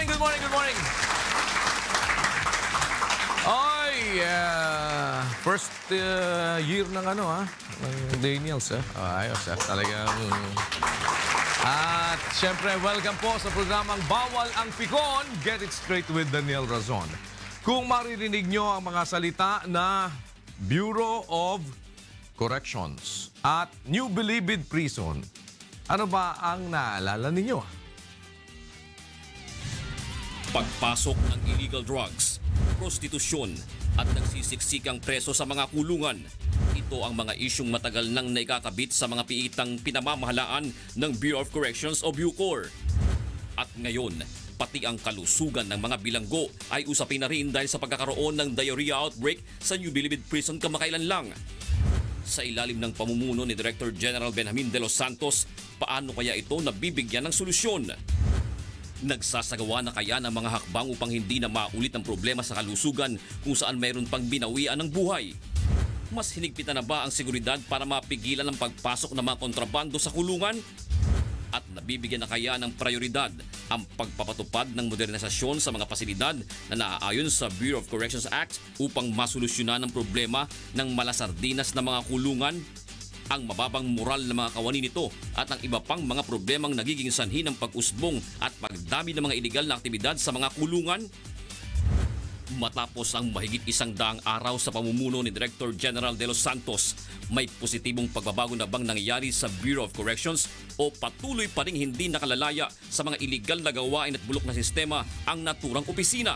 morning, good morning, good morning. Ay, first year ng ng Daniels, ayos, talagang... At syempre, welcome po sa programang Bawal ang Pikon, Get It Straight with Daniel Razon. Kung maririnig nyo ang mga salita na Bureau of Corrections at New Bilibid Prison, ano ba ang naalala ninyo? Pagpasok ng illegal drugs, prostitusyon at nagsisiksikang preso sa mga kulungan. Ito ang mga isyung matagal nang naikakabit sa mga piitang pinamamahalaan ng Bureau of Corrections o BUCOR. At ngayon, pati ang kalusugan ng mga bilanggo ay usapin na rin dahil sa pagkakaroon ng diarrhea outbreak sa New Bilibid Prison kamakailan lang. Sa ilalim ng pamumuno ni Director General Benjamin de los Santos, paano kaya ito nabibigyan ng solusyon? Nagsasagawa na kaya ng mga hakbang upang hindi na maulit ang problema sa kalusugan kung saan mayroon pang binawian ng buhay? Mas hinigpitan na ba ang seguridad para mapigilan ang pagpasok ng mga kontrabando sa kulungan? At nabibigyan na kaya ng prioridad ang pagpapatupad ng modernisasyon sa mga pasilidad na naaayon sa Bureau of Corrections Act upang masolusyonan ang problema ng malasardinas na mga kulungan, ang mababang moral ng mga kawani nito at ang iba pang mga problemang nagiging sanhi ng pag-usbong at pagdami ng mga iligal na aktibidad sa mga kulungan? Matapos ang mahigit 100 araw sa pamumuno ni Director General de los Santos, may positibong pagbabago na bang nangyayari sa Bureau of Corrections o patuloy pa ring hindi nakalalaya sa mga iligal na gawain at bulok na sistema ang naturang opisina?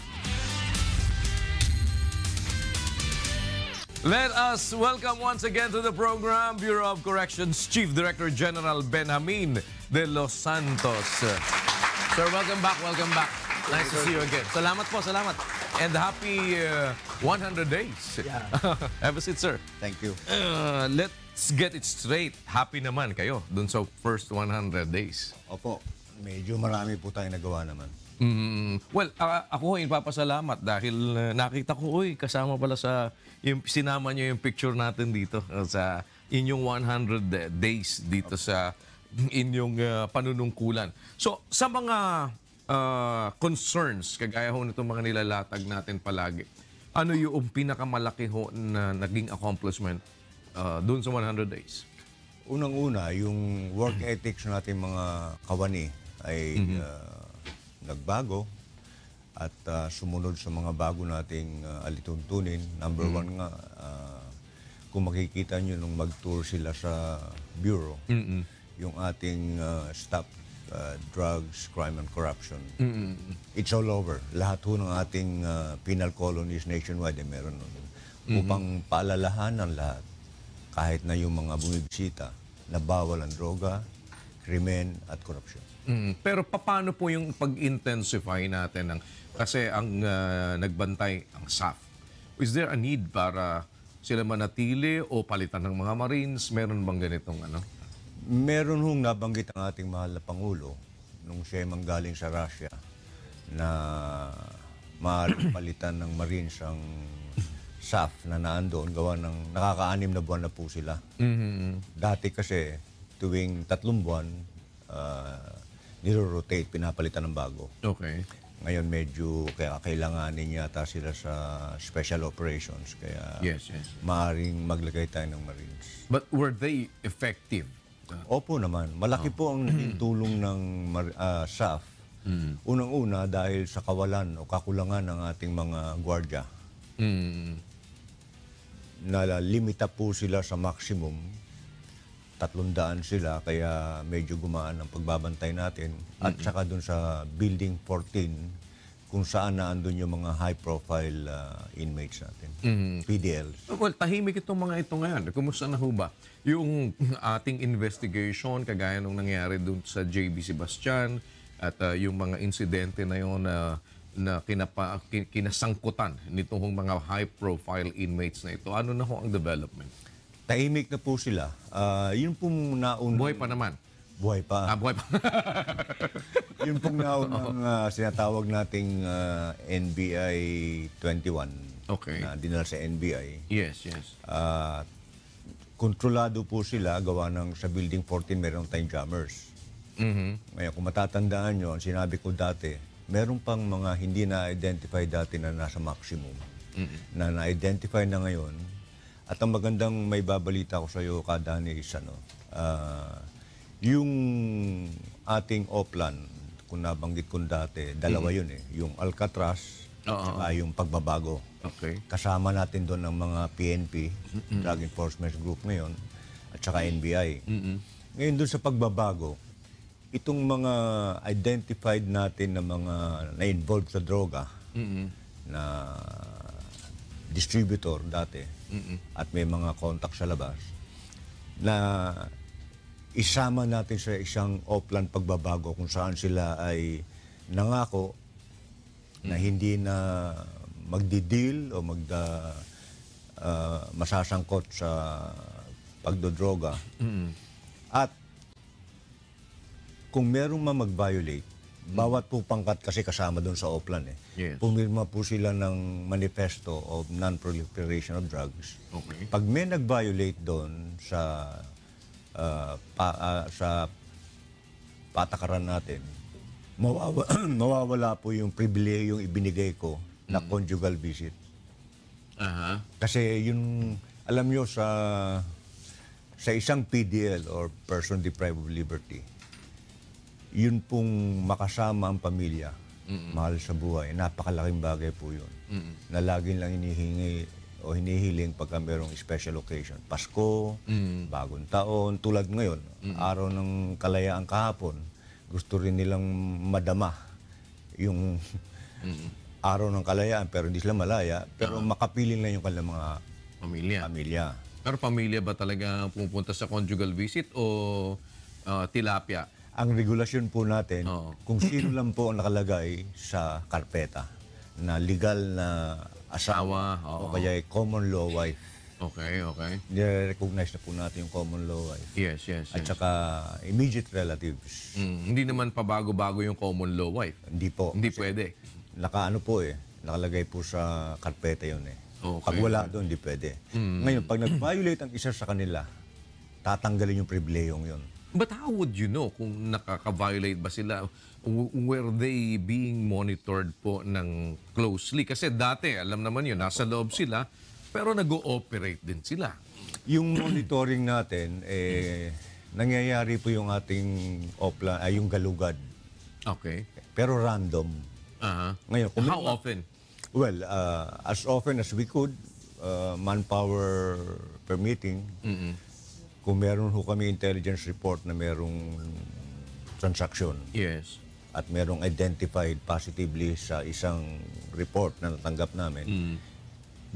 Let us welcome once again to the program Bureau of Corrections Chief Director General Benjamin de los Santos. Sir, welcome back, welcome back. Nice to see you again. Salamat po, salamat. And happy 100 days. Yeah. Have a seat, sir. Thank you. Let's get it straight. Happy naman kayo dun sa first 100 days. Opo, medyo marami po tayong nagawa naman. Well, ako ipapasalamat dahil nakita ko, kasama pala sa yung sinama niyo yung picture natin dito sa inyong 100 days dito sa inyong panunungkulan. So, sa mga concerns, kagaya ho nitong mga nilalatag natin palagi, ano yung pinakamalaki ho na naging accomplishment doon sa 100 days? Unang-una, yung work ethics natin mga kawani ay nagbago at sumunod sa mga bago nating alituntunin. Number one nga, kung makikita nyo nung mag-tour sila sa Bureau, yung ating Stop Drugs, Crime and Corruption, it's all over. Lahat ho ng ating penal colonies nationwide ay meron nun. Upang paalalahanan lahat, kahit na yung mga bumibisita, na bawal ang droga, krimen at korupsyon. Pero paano po yung pag-intensify natin ng kasi ang nagbantay ang SAF? Is there a need para sila manatili o palitan ng mga Marines? Meron bang ganitong ano? Meron hong nabanggit ang ating mahal na Pangulo nung siya manggaling sa Russia na maaaring palitan ng Marines ang SAF na naandoon gawa ng nakaka-6 na buwan na po sila. Dati kasi tuwing 3 buwan niro-rotate, pinapalitan ng bago. Okay. Ngayon medyo kailanganin yata sila sa special operations kaya Yes. maaaring maglagay tayo ng Marines. But were they effective? Opo naman. Malaki po ang naging tulong ng SAF. Unang-una dahil sa kawalan o kakulangan ng ating mga gwardya. Nalimita po sila sa maximum. 300 sila kaya medyo gumaan ang pagbabantay natin. At saka dun sa Building 14 kung saan naandun yung mga high-profile inmates natin. PDLs. Well, tahimik itong mga ito ngayon. Kumusta na ho ba? Yung ating investigation, kagaya nung nangyari dun sa JB Sebastian at yung mga insidente na yun na kinasangkutan nitong mga high-profile inmates na ito. Ano na ho ang development? Tahimik na po sila. Yun pong naunang... Buhay pa naman? Buhay pa. Buhay pa. Yun pong naunang sinatawag nating NBI 21 Okay. na dinala sa NBI. Yes. Kontrolado po sila gawa ng sa Building 14 meron tayong jammers. Ngayon, kung matatandaan nyo, ang sinabi ko dati, meron pang mga hindi na-identify dati na nasa maximum, na na-identify na ngayon. At ang magandang may babalita ko sa iyo, Kadani, is yung ating Oplan, kung nabanggit ko dati, dalawa yun eh. Yung Alcatraz, at yung pagbabago. Okay. Kasama natin doon ang mga PNP, Drug Enforcement Group ngayon, at saka NBI. Ngayon doon sa pagbabago, itong mga identified natin na mga na-involved sa droga, na distributor dati, at may mga contact sa labas, na isama natin sa isang Oplan pagbabago kung saan sila ay nangako na hindi na magdi-deal o masasangkot sa pagdodroga. At kung merong mag-violate, bawat po pangkat kasi kasama doon sa Oplan eh. Yes. Pumirma po sila ng manifesto of non-proliferation of drugs. Okay. Pag may nag-violate doon sa patakaran natin, mawawala po yung pribilehiyong ibinigay ko na conjugal visit. Kasi yung, alam nyo, sa isang PDL or person deprived of liberty, yun pong makasama ang pamilya, mahal sa buhay, napakalaking bagay po yun. Na laging lang hinihingi o hinihiling pagka merong special occasion. Pasko, bagong taon, tulad ngayon, araw ng kalayaan kahapon, gusto rin nilang madama yung araw ng kalayaan, pero hindi sila malaya, pero makapiling lang yung kanilang mga pamilya. Pero pamilya ba talaga pupunta sa conjugal visit o tilapia? Ang regulasyon po natin, kung sino lang po ang nakalagay sa karpeta na legal na asawa o kaya common law wife. Okay. Nire-recognize na po natin yung common law wife. Yes. At saka immediate relatives. Hindi naman pabago-bago yung common law wife. Hindi po. Hindi pwede. Nakaano po eh. Nakalagay po sa karpeta yun eh. Okay. Pag wala doon, hindi pwede. Ngayon, pag nag-violate ang isa sa kanila, tatanggalin yung pribilehiyong yun. But how would you know kung nakaka-violate ba sila? Were they being monitored po ng closely? Kasi dati, alam naman yun, nasa loob sila, pero nag-ooperate din sila. Yung monitoring natin, nangyayari po yung ating yung galugad. Okay. Pero random. Ngayon, How often? Well, as often as we could, manpower permitting. Kung meron ho kami intelligence report na merong transaction. Yes. At merong identified positively sa isang report na natanggap namin,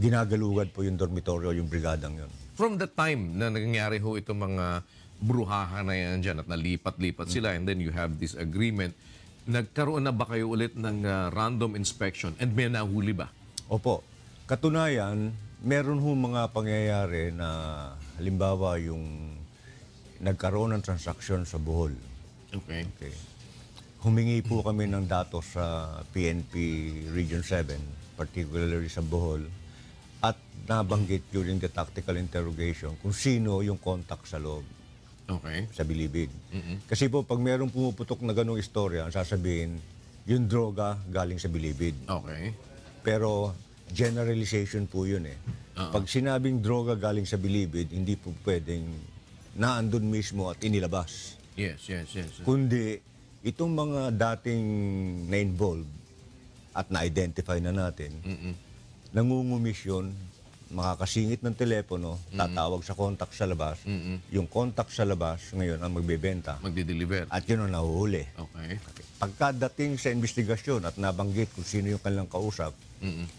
ginagalugad po yung dormitoryo, yung brigadang yun. From the time na nangyari ho itong mga bruhaha na yan dyan at nalipat-lipat sila and then you have this agreement, nagkaroon na ba kayo ulit ng random inspection and may nahuli ba? Opo. Katunayan, meron ho mga pangyayari na halimbawa yung nagkaroon ng transaksyon sa Bohol. Okay. Humingi po kami ng datos sa PNP Region 7, particularly sa Bohol, at nabanggit during the tactical interrogation kung sino yung contact sa loob. Okay. Sa Bilibid. Kasi po, pag merong pumuputok na ganong istorya, ang sasabihin, yung droga galing sa Bilibid. Okay. Pero generalization po yun eh. Pag sinabing droga galing sa Bilibid, hindi po pwedeng naandun mismo at inilabas. Yes. Kundi, itong mga dating na-involved at na-identify na natin, nangungumisyon, makakasingit ng telepono, tatawag sa contact sa labas, yung contact sa labas ngayon ang magbebenta. Magdi-deliver. At yun ang nahuhuli. Okay. Pagkadating sa investigasyon at nabanggit kung sino yung kanilang kausap,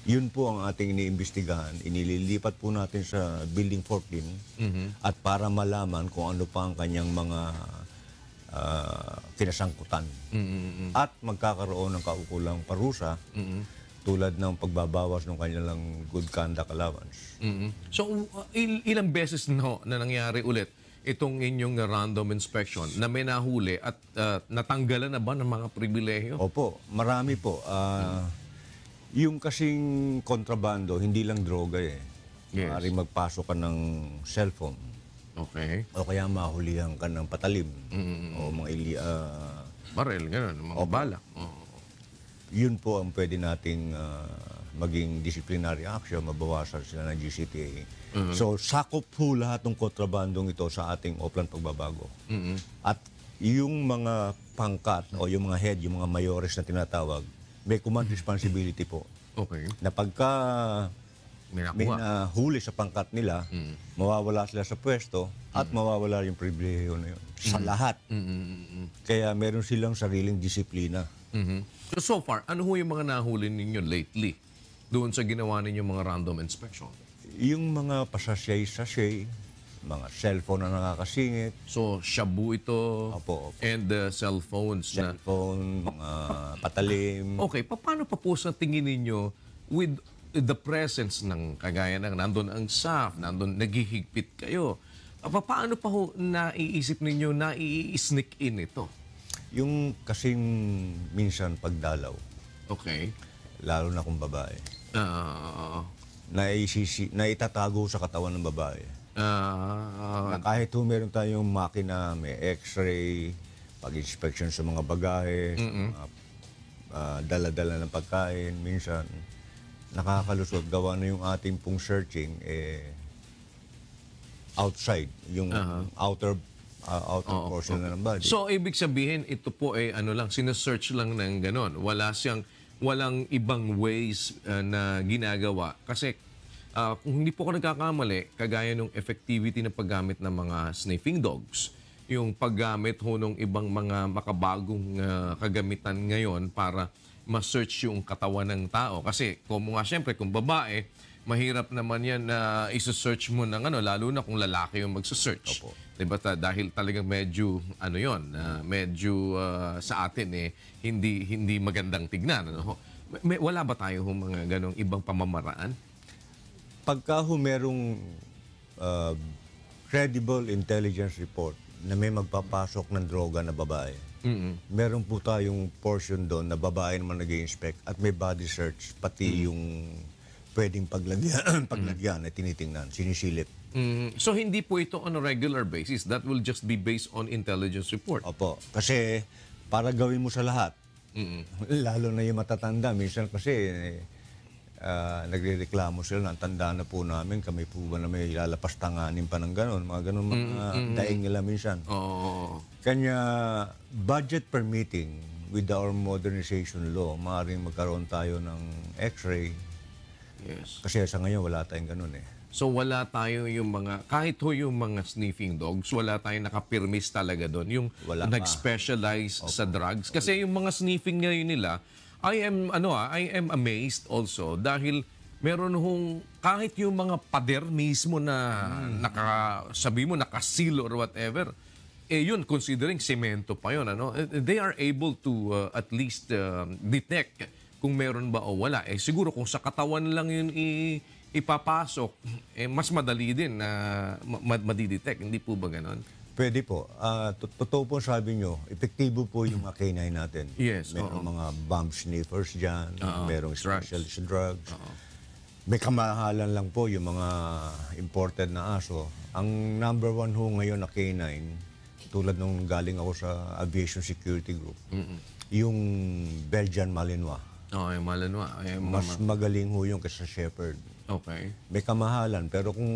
yun po ang ating iniimbestigahan. Inililipat po natin sa Building 14 at para malaman kung ano pa ang kanyang mga kinasangkutan. At magkakaroon ng kaukulang parusa tulad ng pagbabawas ng kanilang good conduct allowance. So, ilang beses na nangyari ulit itong inyong random inspection na may nahuli at natanggalan na ba ng mga pribilehyo? Opo, marami po. Yung kasing kontrabando, hindi lang droga eh. Yes. Maaaring magpasok ka ng cellphone. Okay. O kaya mahulihan ka ng patalim. O mga Barel, gano'n, mga balak. yun po ang pwede nating maging disciplinary action, mabawasan sila ng GCTA. So, sakop po lahat ng kontrabandong ito sa ating Oplan Pagbabago. At yung mga pangkat o yung mga head, yung mga mayores na tinatawag, may command responsibility po. Okay. Na pagka May may nakuha. nahuli sa pangkat nila, mawawala sila sa pwesto at mawawala yung pribilehiyo na yun. Sa lahat. Kaya meron silang sariling disiplina. So far, ano ho yung mga nahuli ninyo lately doon sa ginawa ninyong mga random inspection? Yung mga pasasay-sasay, mga cellphone na nakakasingit, So, shabu ito Opo, opo. and cellphones na. cellphone, mga patalim. Okay, paano pa po sa tingin ninyo with the presence ng kagaya ng nandun ang SAF, nandun naghihigpit kayo, paano pa ho naiisip ninyo na i-sneak in ito? Yung kasing minsan pagdalaw, Okay. lalo na kung babae, na itatago sa katawan ng babae. Na kahit meron tayong makina, may x-ray, pag-inspection sa mga bagahe, dala-dala ng pagkain, minsan nakakalusot. Gawa na yung ating pong searching outside, yung outer portion na ng body. So, ibig sabihin, ito po ay ano lang, sinesearch lang ng ganon. Walang ibang ways na ginagawa. Kasi kung hindi po ako nagkakamali, kagaya ng effectivity ng paggamit ng mga sniffing dogs, yung paggamit ho ng ibang mga makabagong kagamitan ngayon para ma-search yung katawan ng tao. Kasi kung nga siyempre, kung babae, mahirap naman yan na isa-search mo ng ano, lalo na kung lalaki yung magsa-search. Opo. Diba? Dahil talagang medyo, ano yon, medyo sa atin hindi magandang tignan. Ano? Wala ba tayo mga ganong ibang pamamaraan? Pagka merong credible intelligence report na may magpapasok ng droga na babae, meron po tayong portion doon na babae naman nag-i-inspect at may body search, pati yung pwedeng paglagyan na tinitingnan, sinisilip. So hindi po ito on a regular basis. That will just be based on intelligence report. Opo. Kasi para gawin mo sa lahat, lalo na yung matatanda, minsan kasi nagrereklamo sila na tanda na po namin, kami po ba na may lalapas tanganin pa ng gano'n, mga gano'n mga daing nila minsan. Oo. Kanya budget permitting with our modernization law, maaaring magkaroon tayo ng x-ray. Yes. Kasi sa ngayon wala tayong gano'n eh. So wala tayo yung mga, kahit ho yung mga sniffing dogs, wala tayong nakapirmis talaga doon. Yung Wala pa. nag-specialize sa drugs. Kasi yung mga sniffing ngayon nila, I am amazed also dahil meron hong kahit yung mga pader mismo na sabi mo nakasil or whatever, yun considering semento pa yun, ano, they are able to at least detect kung meron ba o wala. Siguro kung sa katawan lang yun ipapasok, mas madali din na madidetect. Hindi po ba ganon? Pwede po. Totoo po sabi nyo, epektibo po yung mga canine natin. Yes, Merong mga bomb sniffers dyan, merong drugs. specialist drugs. May kamahalan lang po yung mga imported na aso. Ang number one ho ngayon na canine, tulad nung galing ako sa Aviation Security Group, yung Belgian Malinois. Yung Malinois. Mas magaling ho yung kaysa Shepherd. Okay. May kamahalan, pero kung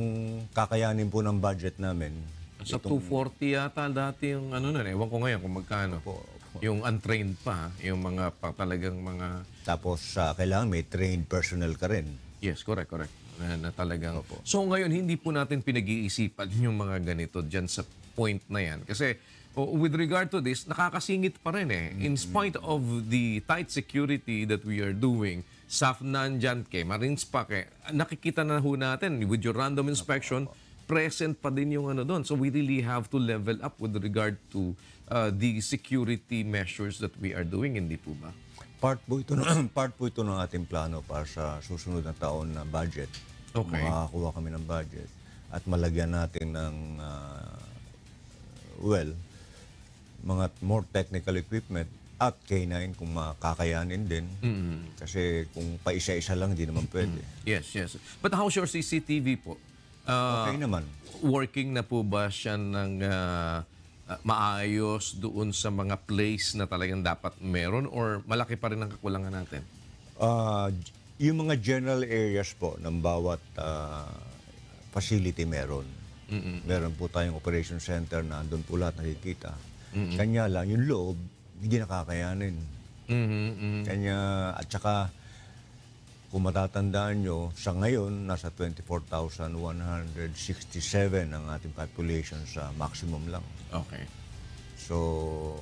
kakayanin po ng budget namin, Sa 240 yata dati yung ano na, ewan ko ngayon kung magkano. Yung untrained pa, yung mga talagang mga... tapos kailangan may trained personnel ka rin. Yes, correct. Na talagang... So ngayon, hindi po natin pinag-iisipan yung mga ganito dyan sa point na yan. Kasi with regard to this, nakakasingit pa rin eh. In spite of the tight security that we are doing, SAF nandyan kay Marines pa kay nakikita na ho natin with your random inspection, present pa din yung ano doon. So we really have to level up with regard to the security measures that we are doing, hindi po ba? Part po ito ng ating plano para sa susunod na taon na budget. Okay. Makakakuha kami ng budget at malagyan natin ng mga more technical equipment at K9 kung makakayanin din. Kasi kung paisa-isa lang, hindi naman pwede. Yes. But how's your CCTV po? Okay naman. Working na po ba siya ng maayos doon sa mga place na talagang dapat meron or malaki pa rin ang kakulangan natin? Yung mga general areas po ng bawat facility meron. Meron po tayong operation center na andun po lahat nakikita. Kanya lang, yung loob, hindi nakakayanin. Kanya, at saka, kung matatandaan nyo, sa ngayon, nasa 24,167 ang ating population sa maximum lang. Okay. So,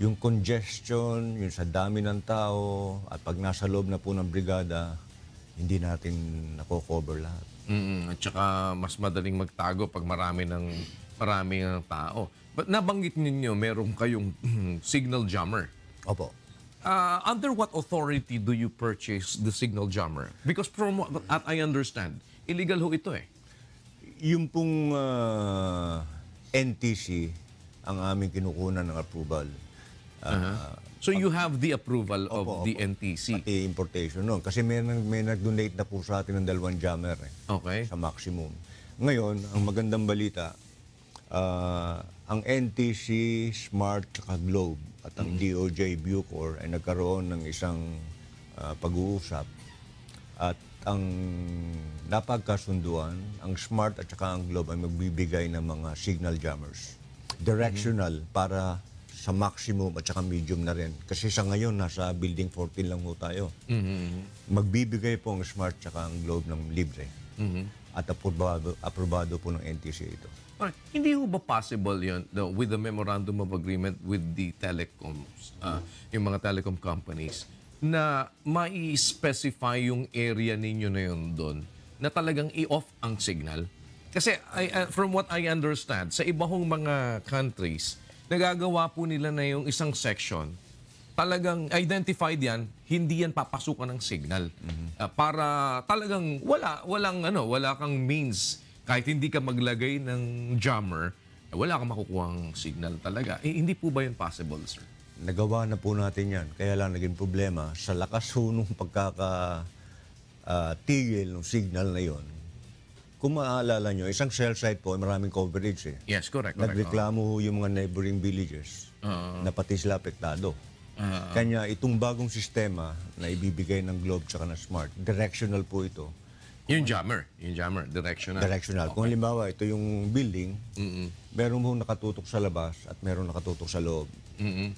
yung congestion, yung sa dami ng tao, at pag nasa loob na po ng brigada, hindi natin nako-cover lahat. At saka mas madaling magtago pag marami ng tao. But nabanggit ninyo, meron kayong signal jammer. Opo. Under what authority do you purchase the signal jammer? Because from what I understand, illegal ho ito eh. Yung pong NTC, ang aming kinukunan ng approval. So you have the approval of Opo, the opo. NTC. Pati importation nun. Kasi may nag-donate na po sa atin ng 2 jammer Okay. sa maximum. Ngayon, ang magandang balita, ang NTC, Smart, at Globe at ang DOJ, Bucor ay nagkaroon ng isang pag-uusap at ang napagkasunduan, ang Smart at saka ang Globe ay magbibigay ng mga signal jammers. Directional para sa maximum at saka medium na rin. Kasi sa ngayon, nasa building 14 lang ho tayo. Magbibigay po ang Smart at saka ang Globe ng libre. At aprobado po ng NTC ito. Alright. Hindi ho ba possible yun with the memorandum of agreement with the telecoms, yung mga telecom companies, na mai-specify yung area ninyo na yun doon, na talagang i-off ang signal? Kasi from what I understand, sa iba hong mga countries, nagagawa po nila na yung isang section, talagang identified yan, hindi yan papasukan ng signal. Para talagang wala kang means, kahit hindi ka maglagay ng jammer, wala kang makukuhang signal talaga. Hindi po ba yun possible, sir? Nagawa na po natin yan. Kaya lang naging problema, sa lakas ho nung pagkakatigil ng signal na yon. Kung maaalala nyo, isang cell site po, maraming coverage eh. Yes, correct. Nagreklamo ho yung mga neighboring villages na pati sila apektado. Kanya itong bagong sistema na ibibigay ng Globe tsaka ng Smart, directional po ito. Yung jammer, directional. Directional. Kung halimbawa, ito yung building, meron mo nakatutok sa labas at meron nakatutok sa loob.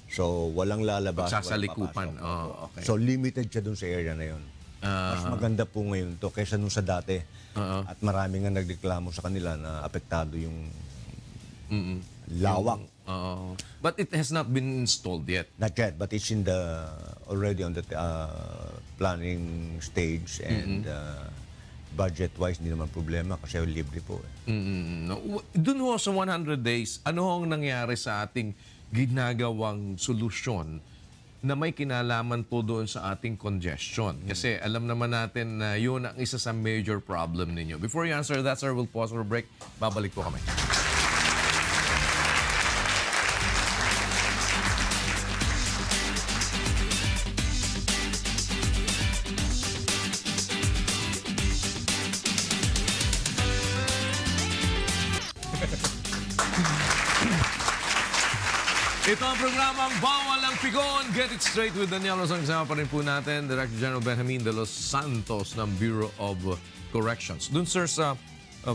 So, walang lalabas. Pagsasalikupan. Walang Okay. So, limited siya dun sa area na yun. Mas maganda po ngayon to kaysa nung sa dati. At marami nga nagreklamo sa kanila na apektado yung lawak. But it has not been installed yet. Not yet, but it's already on the planning stage and budget-wise, hindi naman problema kasi libre po. Doon ho sa 100 days, ano hong nangyari sa ating ginagawang solusyon na may kinalaman po doon sa ating congestion? Kasi alam naman natin na yun ang isa sa major problem ninyo. Before you answer that, sir, we'll pause for a break. Babalik po kami. Ito ang programang Bawal ang Pikon. Get it straight with Daniel Rosang. Kasama pa rin po natin, Director General Benjamin de los Santos ng Bureau of Corrections. Dun, sir, sa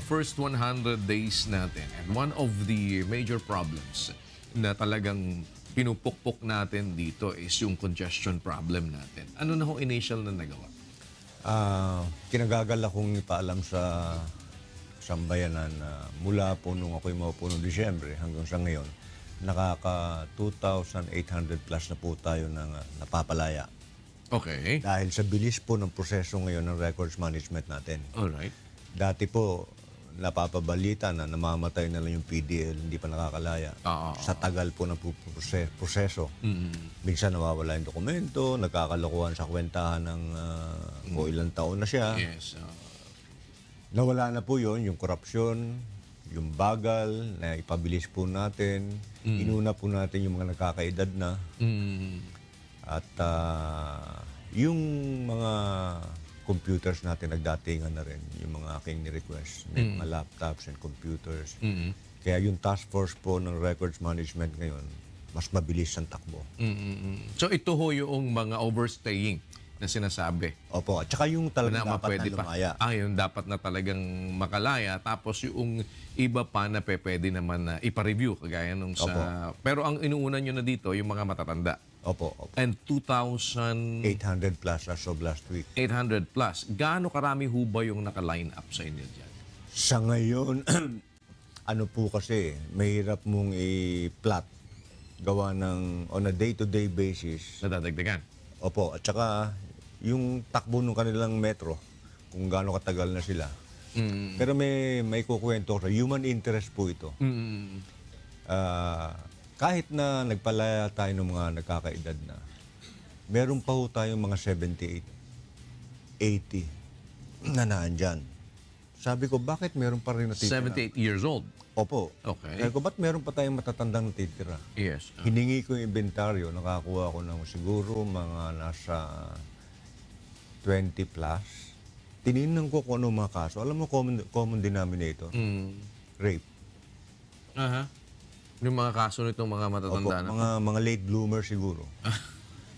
first 100 days natin, and one of the major problems na talagang pinupukpok natin dito is yung congestion problem natin. Ano na ho initial na nagawa? Kinagagal akong ipaalam sa sambayanan na mula po nung ako'y maupo noong Disyembre hanggang sa ngayon, nakaka 2,800 plus na po tayo ng napapalaya. Okay. Dahil sa bilis po ng proseso ngayon ng records management natin. Alright. Dati po, napapabalita na namamatay na lang yung PDL, hindi pa nakakalaya. Sa tagal po ng proseso. Minsan nawawala yung dokumento, nagkakalokohan sa kwentahan ng kung ilang taon na siya. Yes. Nawala na po yun, yung korupsyon, yung bagal na ipabilis po natin. Inuna po natin yung mga nagkakaedad na. At yung mga computers natin nagdatingan na rin, yung mga aking ni-request. May mga laptops and computers. Kaya yung task force po ng records management ngayon, mas mabilis ang takbo. So ito ho yung mga overstaying na sinasabi. Opo, at saka yung talagang Na dapat mapwede na lumaya. yung dapat na talagang makalaya. Tapos yung iba pa na pwede naman na ipa-review kagaya nung sa... Pero ang inuuna nyo na dito, yung mga matatanda. Opo, opo. And 2,800 800 plus as of last week. plus. Gaano karami ho ba yung naka-line up sa inyo dyan? Sa ngayon, ano po kasi, mahirap mong i-plot gawa ng on a day-to-day basis. Nadadagdagan? Opo, at saka yung takbo ng kanilang metro, kung gaano katagal na sila. Pero may kukwento ko, human interest po ito. Kahit na nagpalaya tayo ng mga nagkakaedad na, meron pa ho tayong mga 78, 80 na naandyan. Sabi ko, bakit meron pa rin natitira? 78 years old? Opo. Okay. Sabi ko, ba't meron pa tayong matatandang natitira? Yes. Hiningi ko yung inventaryo, nakakuha ko ng siguro mga nasa 20 plus. Tinignan ko kung ano mga kaso. Alam mo, common denominator? Rape. Aha. Yung mga kaso nitong mga matatanda Opo, na. mga late bloomer siguro.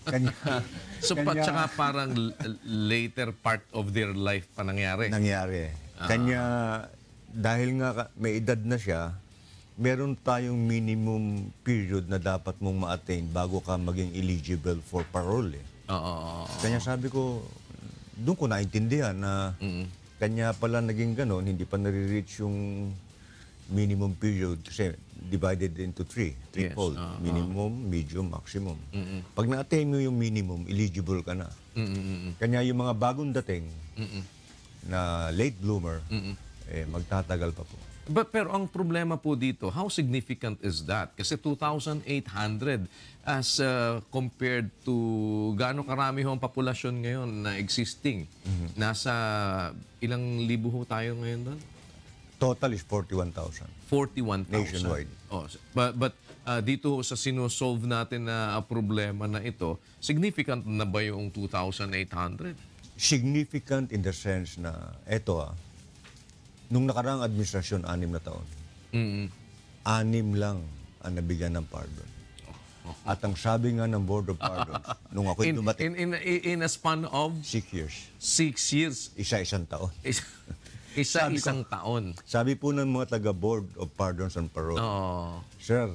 Kanya, So, tsaka parang later part of their life pa nangyari. nangyari. Kanya, dahil nga may edad na siya, meron tayong minimum period na dapat mong ma-attain bago ka maging eligible for parole. Oo. Kanya sabi ko, doon ko naintindihan na kanya pala naging ganon, hindi pa nare-reach yung minimum period kasi divided into threefold. Minimum, medium, maximum. Pag na-attain mo yung minimum, eligible ka na. Kanya yung mga bagong dating na late bloomer, magtatagal pa po. Pero ang problema po dito, how significant is that? Kasi 2,800 as compared to gaano karami ho ang populasyon ngayon na existing. Nasa ilang libo ho tayo ngayon doon? Total is 41,000. 41,000. Nationwide. Oh, but dito sa sinosolve natin na problema na ito, significant na ba yung 2,800? Significant in the sense na, nung nakaraang administrasyon, 6 na taon, 6 lang ang nabigyan ng pardon. At ang sabi nga ng Board of Pardons, nung ako'y dumating, In a span of 6 years, 6 years, isa-isang taon. isang taon. Sabi po ng mga taga-Board of Pardons and Parole, Oh. Sir,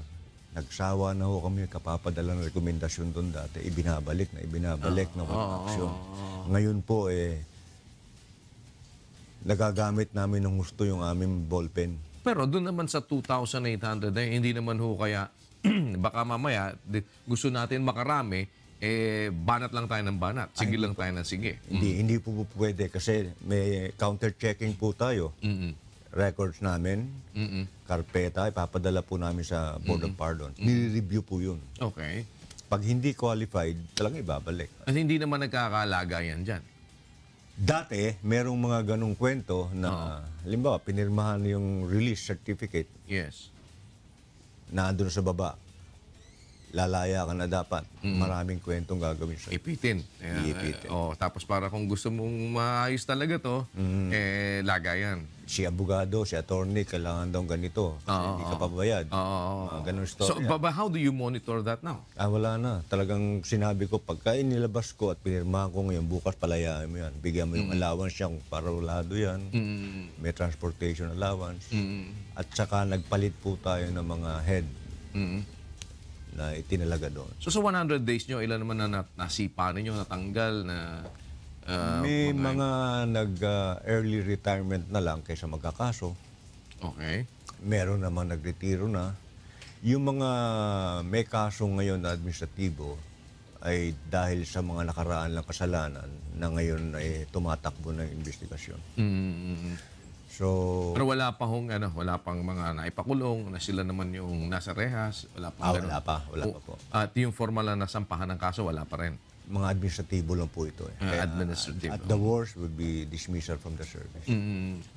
nagsawa na ho kami kapapadala ng rekomendasyon doon dati. Ibinabalik na walang aksyon. Ngayon po, nagagamit namin ng gusto yung aming ballpen. Pero doon naman sa 2,800, hindi naman ho kaya, baka mamaya, gusto natin makarami, banat lang tayo ng banat. Sige lang tayo ng sige. Hindi po pwede kasi may counter-checking po tayo. Records namin, karpeta, ipapadala po namin sa Board of Pardons. Nire-review po yun. Okay. Pag hindi qualified, talagang ibabalik. At hindi naman nagkakalagayan dyan. Dati, merong mga ganong kwento na, halimbawa, pinirmahan yung release certificate Yes. na andun sa baba. Lalaya ka na dapat. Maraming kwentong gagawin sa'yo. Ipitin. Iipitin. Tapos para kung gusto mong maayos talaga to, lagayan. Si abogado, si attorney, kailangan daw ganito. Kasi hindi ka pabayad. Mga ganong So, story. how do you monitor that now? Wala na. Talagang sinabi ko, pagka inilabas ko at pinirmahan ko ngayon, bukas palayaan mo yan. Bigyan mo yung allowance yan, kung parolado yan. May transportation allowance. At saka nagpalit po tayo ng mga head na itinalaga doon. So sa 100 days nyo, ilan naman na nasipa ninyo, natanggal, na... May mga nag-early retirement na lang kaysa magkakaso. Okay. Meron naman nagretiro na. Yung mga may kaso ngayon na administratibo ay dahil sa mga nakaraan lang kasalanan na ngayon ay tumatakbo ng investigasyon. So, Pero wala pa pang mga naipakulong, na sila naman yung nasa rehas, wala pa. wala pa po. At yung formal na nasampahan ng kaso, wala pa rin. Mga administratibo lang po ito. Kaya, Administrative. At the worst would be dismissal from the service.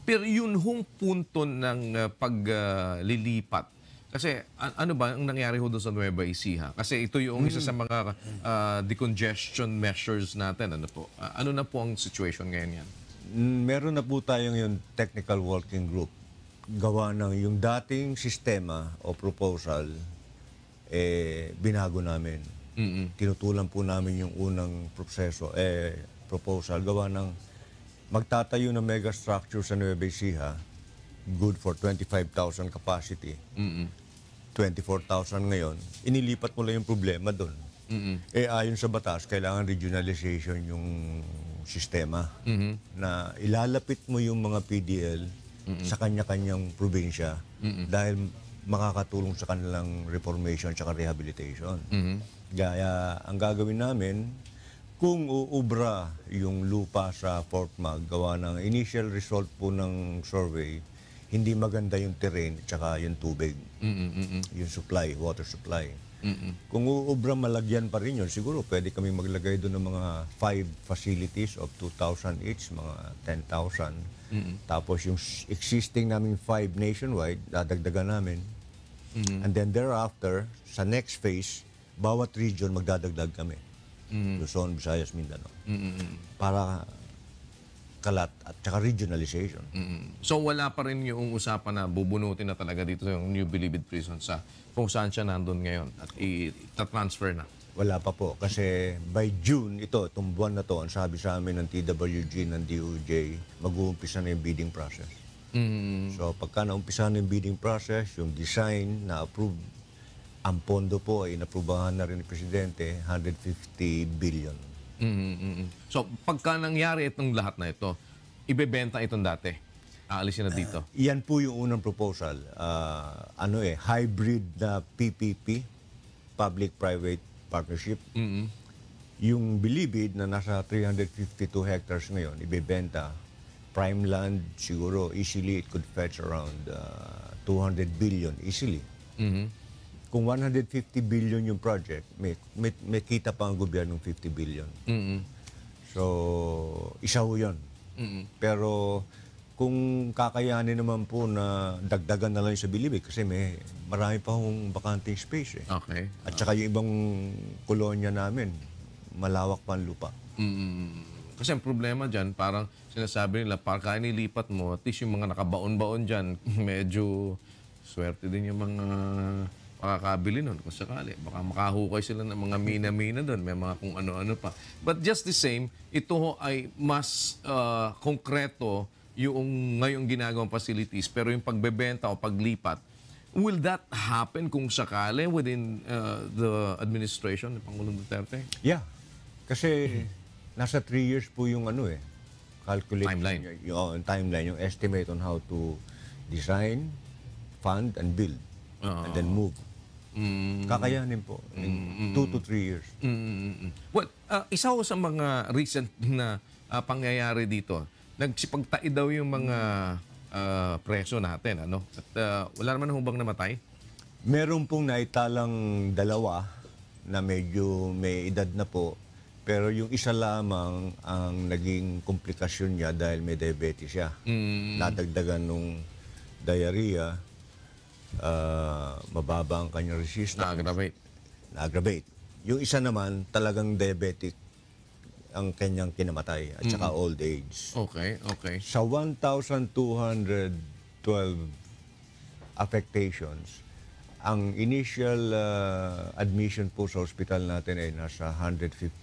Pero yun hong punto ng paglilipat. Kasi ano ba ang nangyari ho doon sa Nueva Ecija? Kasi ito yung isa sa mga decongestion measures natin. Ano po? Ano na po ang situation ngayon yan? Meron na po tayong yung technical working group gawa ng yung dating sistema o proposal, binago namin. Tinutulan po namin yung unang proposal, gawa ng magtatayo ng megastructure sa Nueva Ecija, good for 25,000 capacity. 24,000 ngayon, inilipat mo lang yung problema doon. Ayon sa batas, kailangan regionalization yung sistema na ilalapit mo yung mga PDL sa kanya-kanyang probinsya dahil makakatulong sa kanilang reformation at rehabilitation. Gaya, ang gagawin namin, kung uubra yung lupa sa Fort Mag, gawa ng initial result po ng survey, hindi maganda yung terrain at saka yung tubig, yung supply, water supply. Kung uubra malagyan pa rin yun, siguro pwede kami maglagay doon ng mga 5 facilities of 2,000 each, mga 10,000. Tapos yung existing namin 5 nationwide, dadagdagan namin. And then thereafter, sa next phase, bawat region magdadagdag kami. Luzon, Visayas, Mindanao. Para kalat at saka regionalization. So wala pa rin yung usapan na bubunutin na talaga dito yung New Bilibid Prison sa kung saan siya nandun ngayon at i-transfer na? Wala pa po. Kasi by June, itong buwan na to, ang sabi sa amin ng TWG, ng DOJ, mag-uumpisa na yung bidding process. So pagka naumpisa na yung bidding process, yung design na approved, ang pondo po ay inaprubahan na rin ni Presidente, 150 billion. So pagka nangyari itong lahat na ito, ibebenta itong dati? Aalisin na dito? Yan po yung unang proposal. Hybrid na PPP, Public-Private Partnership. Yung Bilibid na nasa 352 hectares ngayon, ibebenta. Prime land, siguro easily it could fetch around 200 billion easily. Kung 150 billion yung project, may kita pa ang gobyerno ng 50 billion. So, isa ho yun. Pero kung kakayanin naman po na dagdagan na lang sa Bilibid, kasi marami pa hong bakanting space. Okay. At saka yung ibang kolonya namin, malawak pa ang lupa. Kasi ang problema dyan, parang sinasabi nila, pagka nilipat mo, at least yung mga nakabaon-baon dyan, medyo swerte din yung mga makakabili nun kung sakali. Baka makahukay sila ng mga mina-mina doon. May mga kung ano-ano pa. But just the same, ito ay mas konkreto yung ngayong ginagawang facilities. Pero yung pagbebenta o paglipat, will that happen kung sakali within the administration ni Pangulong Duterte? Yeah. Kasi nasa 3 years po yung calculation. Timeline. Yung timeline, yung estimate on how to design, fund, and build. And then move. Kakayanin po. In 2 to 3 years. Well, isa ko sa mga recent na pangyayari dito, nagsipagtai daw yung mga preso natin. Ano? At wala naman hubang namatay? Meron pong naitalang 2 na medyo may edad na po. Pero yung isa lamang ang naging komplikasyon niya dahil may diabetes siya. Nadagdagan nung diarrhea, mababa ang kanyang resistance. Na-aggravate. Yung isa naman, talagang diabetic ang kanyang kinamatay at saka old age. Okay. Sa 1,212 affectations, ang initial admission po sa hospital natin ay nasa 154.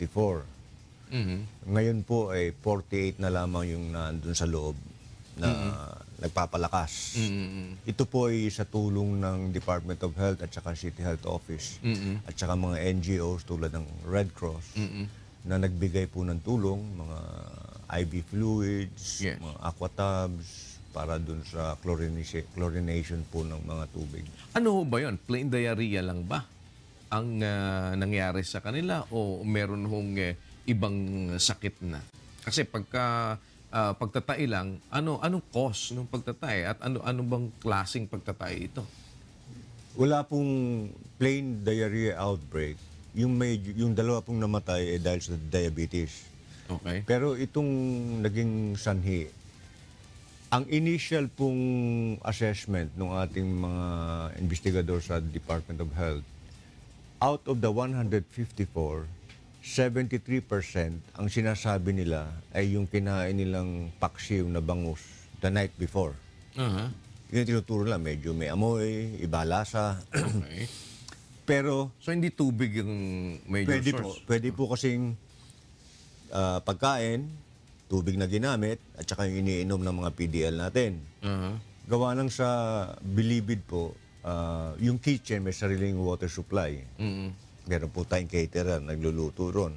Ngayon po ay 48 na lamang yung nandun sa loob na nagpapalakas. Ito po ay sa tulong ng Department of Health at saka City Health Office at saka mga NGOs tulad ng Red Cross na nagbigay po ng tulong, mga IV fluids, mga aquatabs, para dun sa chlorination po ng mga tubig. Ano ba yun? Plain diarrhea lang ba ang nangyari sa kanila o meron hong ibang sakit na? Kasi pagtatay lang, anong cause ng pagtatay at ano bang klaseng pagtatay ito? Wala pong plain diarrhea outbreak. Yung 2 pong namatay dahil sa diabetes. Okay. Pero itong naging sanhi, ang initial pong assessment ng ating mga investigador sa Department of Health, out of the 154, 73% ang sinasabi nila ay yung kinain nilang paksiw na bangus the night before. Yung tinuturo lang, medyo may amoy, iba lasa. Okay. Pero So hindi tubig yung major source? pwede po kasing pagkain, tubig na ginamit, at saka yung iniinom ng mga PDL natin. Gawa lang sa Bilibid po, yung kitchen may sariling water supply. Meron po tayong caterer, nagluluto ron.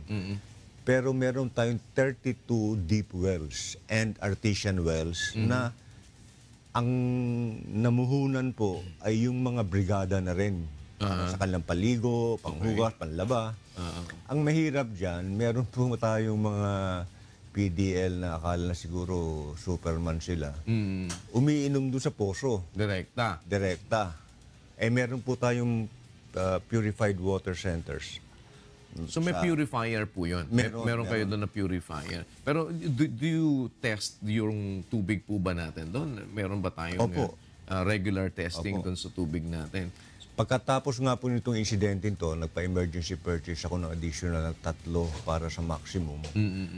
Pero meron tayong 32 deep wells and artesian wells na ang namuhunan po ay yung mga brigada na rin. Sa kanilang paligo, panghugas, panlaba. Ang mahirap dyan, meron po tayong mga PDL na akala na siguro Superman sila. Umiinom doon sa poso. Direkta. Direkta. Meron po tayong purified water centers. So may purifier po yun? Meron kayo doon na purifier. Pero do you test yung tubig po ba natin doon? Meron ba tayong regular testing doon sa tubig natin? Pagkatapos nga po nitong insidente ito, nagpa-emergency purchase ako ng additional na 3 para sa maximum.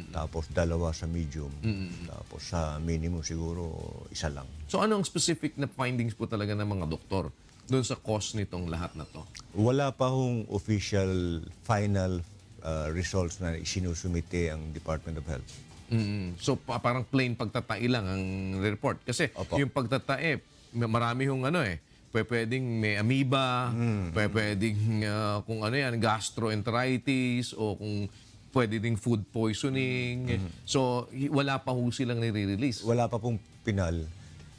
Tapos 2 sa medium. Tapos sa minimum siguro 1 lang. So ano ang specific na findings po talaga ng mga doktor doon sa cause nitong lahat na to? Wala pa hong official final results na isinusumite ang Department of Health. So parang plain pagtatai lang ang report. Kasi yung pagtatai, marami hong pwedeng may amoeba, pwedeng kung ano yan, gastroenteritis, o kung pwede ding food poisoning. So, wala pa ho silang nire-release. Wala pa pong pinal.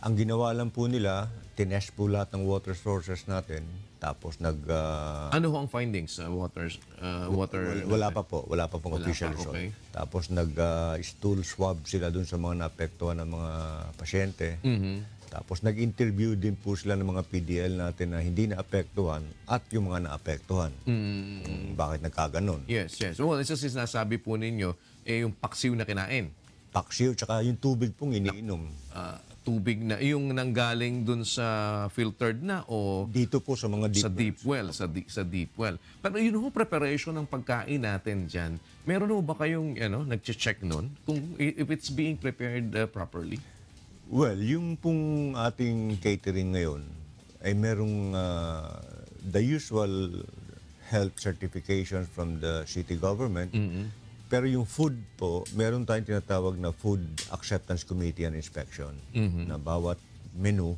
Ang ginawa lang po nila, tinest po lahat ng water sources natin, tapos ano ho ang findings sa water? Wala pa po. Wala pa pong official result. Okay. Tapos nag-stool swab sila dun sa mga naapektuhan ng mga pasyente. Tapos nag-interview din po sila ng mga PDL natin na hindi naapektuhan at yung mga naapektuhan. Kung bakit nagkaganon. Yes. Well, isa sinasabi po ninyo, yung paksiw na kinain. Paksiw, tsaka yung tubig pong iniinom. Tubig na, yung nanggaling dun sa filtered na o Dito po sa mga deep sa deep well. Pero yun ho, preparation ng pagkain natin dyan. Meron ho ba kayong nag-check nun? Kung if it's being prepared properly? Well, yung pong ating catering ngayon ay merong the usual health certifications from the city government. Pero yung food po, meron tayong tinatawag na Food Acceptance Committee and Inspection na bawat menu,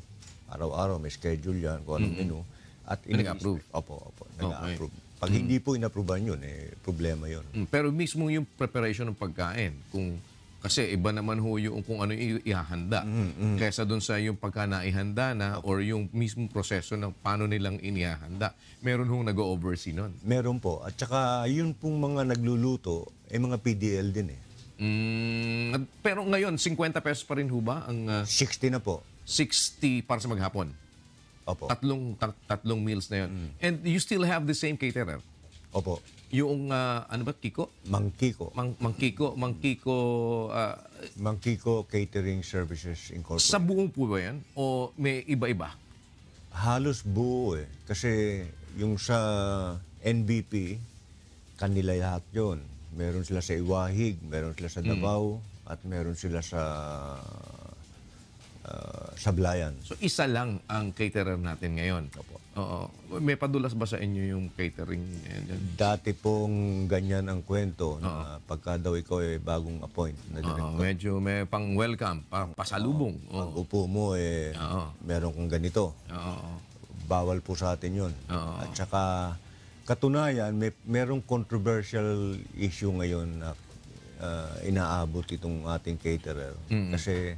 araw-araw may schedule yan kung anong menu. At nag-approve? Opo, nag-approve. Pag hindi po inapruban yun, problema yun. Pero mismo yung preparation ng pagkain, kasi iba naman ho yung kung ano yung ihahanda. Kaysa doon sa yung pagka naihanda na or yung mismong proseso ng paano nilang inihahanda. Meron hong nag-oversee nun. Meron po. At saka yun pong mga nagluluto, mga PDL din Pero ngayon, 50 pesos pa rin ho ba? Ang 60 na po. 60 para sa maghapon? Opo. Tatlong meals na yun. And you still have the same caterer? Opo. Yung, Kiko? Mangkiko. Mangkiko Catering Services Incorporated. Sa buong po ba yan? O may iba-iba? Halos buo Kasi yung sa NBP, kanila lahat yun. Meron sila sa Iwahig, meron sila sa Davao, at meron sila sa Sablayan. So isa lang ang caterer natin ngayon? Opo. Oo. May padulas ba sa inyo yung catering? Dati pong ganyan ang kwento na pagka daw ikaw bagong appoint na director. Medyo may pang-welcome, pasalubong. Pag upo mo, meron kang ganito. Bawal po sa atin yun. At saka, katunayan, merong controversial issue ngayon na inaabot itong ating caterer. Kasi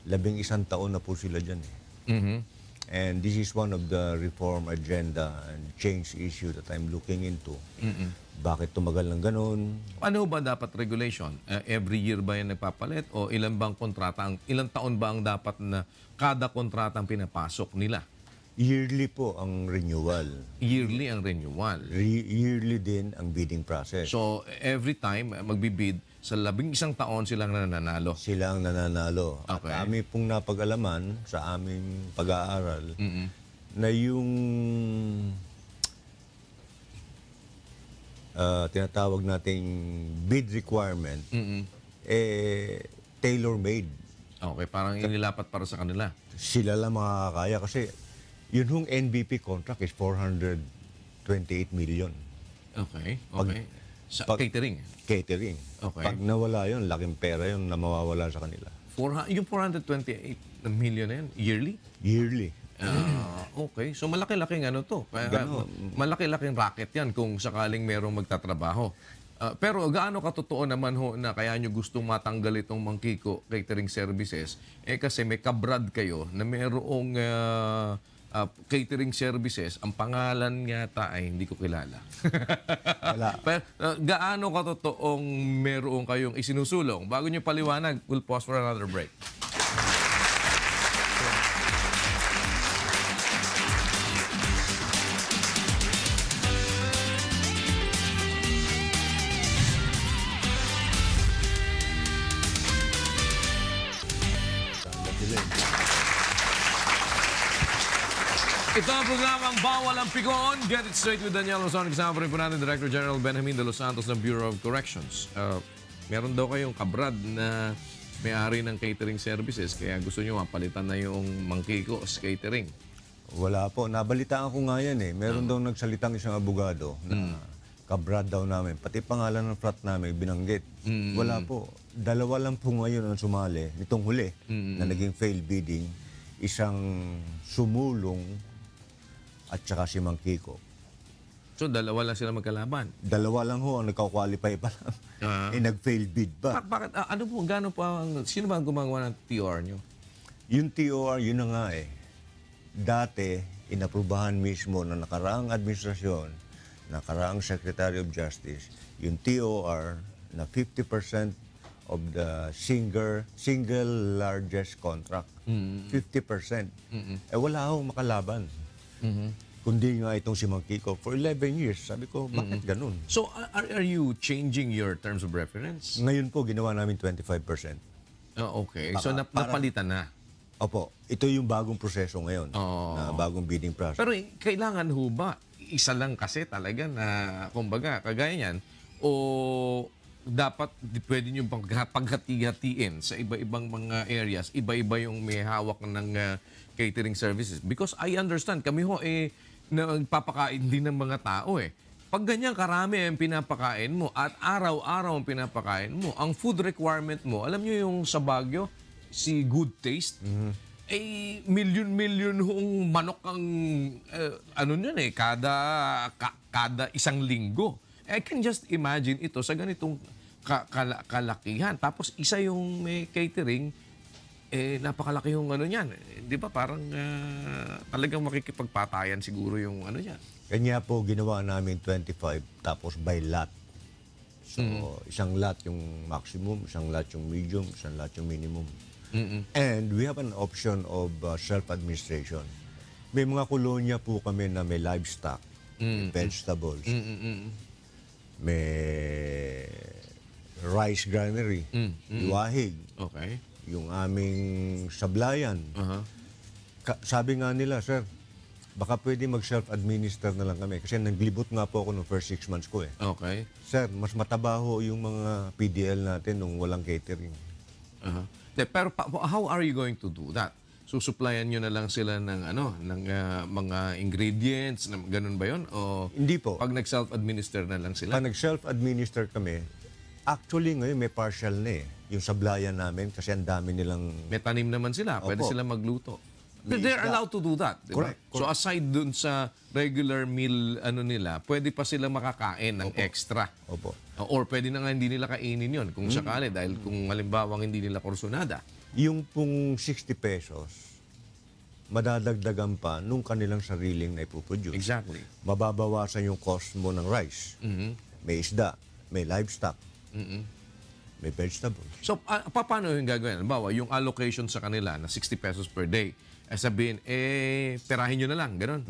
11 taon na po sila dyan. And this is one of the reform agenda and change issue that I'm looking into. Bakit tumagal ng ganun? Ano ba dapat regulation? Every year ba yan nagpapalit? O ilang taon ba ang dapat na kada kontratang pinapasok nila? Yearly po ang renewal. Yearly ang renewal. Yearly din ang bidding process. So every time magbibid, sa 11 taon silang nananalo. Sila ang nananalo. Okay. At kami pong napag-alaman sa aming pag-aaral na yung tinatawag nating bid requirement tailor-made. Okay, parang inilapat para sa kanila. Sila lang makakaya kasi yun hong NBP contract is 428 million. Okay, okay. Sa pag- catering. Catering. Okay. Pag nawala yun, laking pera yun na mawawala sa kanila. Yung 428 million na yan, yearly? Yearly. Okay. So malaki-laking ano to. Malaki-laking racket yan kung sakaling merong magtatrabaho. Pero gaano katotoo naman ho na kaya nyo gustong matanggal itong Mangkiko Catering Services? Kasi may kabrad kayo na merong catering services. Ang pangalan yata ay hindi ko kilala. Wala. Pero gaano katotoong meron kayong isinusulong? Bago nyo paliwanag, we'll pause for another break. Ito ang programang Bawal ang Pikon. Get it straight with Daniel Lozano. Kasama pa rin po natin Director General Benjamin de los Santos ng Bureau of Corrections. Meron daw kayong kabrad na may-ari ng catering services kaya gusto nyo mapalitan na yung Mangkiko's Catering. Wala po. Nabalitaan ko nga yan eh. Meron daw nagsalitang isang abogado na kabrad daw namin. Pati pangalan ng flat namin, binanggit. Wala po. Dalawa lang po ngayon ang sumali. Nitong huli na naging failed bidding. Isang sumulong at saka si Mangkiko. So, dalawa lang sila magkalaban. Dalawa lang ho ang nagka-qualify pa lang. Nag-failed bid pa. Bakit? Ano po? Gaano pa? Sino ba ang gumagawa ng TOR nyo? Yung TOR, yun na nga eh. Dati, inaprubahan mismo na nakaraang administrasyon, nakaraang Secretary of Justice, yung TOR na 50% of the single largest contract. 50%. Wala akong makalaban. Kundi nga itong si Mangkiko for 11 years. Sabi ko, bakit ganun? So, are you changing your terms of reference? Ngayon po, ginawa namin 25%. Okay. So, napalitan na. Opo, ito yung bagong proseso ngayon. Na bagong bidding process. Pero kailangan ho ba? Isa lang kasi talaga na, kumbaga, kagaya niyan, o dapat pwede nyo paghati-hatiin sa iba-ibang mga areas, iba-iba yung may hawak ng catering services. Because I understand, kami ho nagpapakain din ng mga tao eh. Pag ganyan karami ang pinapakain mo at araw-araw ang pinapakain mo, ang food requirement mo, alam nyo yung sa Baguio, si Good Taste, milyon-milyon hong manok ang kada isang linggo. I can just imagine ito sa ganitong kalakihan. Tapos isa yung may catering, napakalaki yung ano niyan. Di ba parang talagang makikipagpatayan siguro yung ano niyan. Kanya po ginawa namin 25 tapos by lot. So isang lot yung maximum, isang lot yung medium, isang lot yung minimum. And we have an option of self-administration. May mga kolonya po kami na may livestock, may vegetables, may rice granary, iwahig, Okay. yung aming sablayan. Sabi nga nila, sir, baka pwede mag-self-administer na lang kami. Kasi naglibot nga po ako ng first 6 months ko eh. Okay. Sir, mas matabaho yung mga PDL natin nung walang catering. Pero how are you going to do that? Susuplayan nyo na lang sila ng mga ingredients, ganun ba yun? O Hindi po. pag nag-self-administer na lang sila? Pag nag-self-administer kami, actually ngayon may partial na eh. Yung sablayan namin kasi ang dami nilang... May tanim naman sila. Pwede Opo. sila magluto. May They're isda. allowed to do that. Diba? Correct. So aside dun sa regular meal nila, pwede pa sila makakain ng extra. Opo. Or pwede na nga hindi nila kainin yun kung sakali dahil kung halimbawang hindi nila kursunada. Yung pong 60 pesos, madadagdagan pa nung kanilang sariling na ipuproduce. Exactly. Mababawasan yung cost mo ng rice. May isda, may livestock, may vegetables. So, paano yung gagawin? Halimbawa, yung allocation sa kanila na 60 pesos per day, sabihin, perahin nyo na lang, gano'n.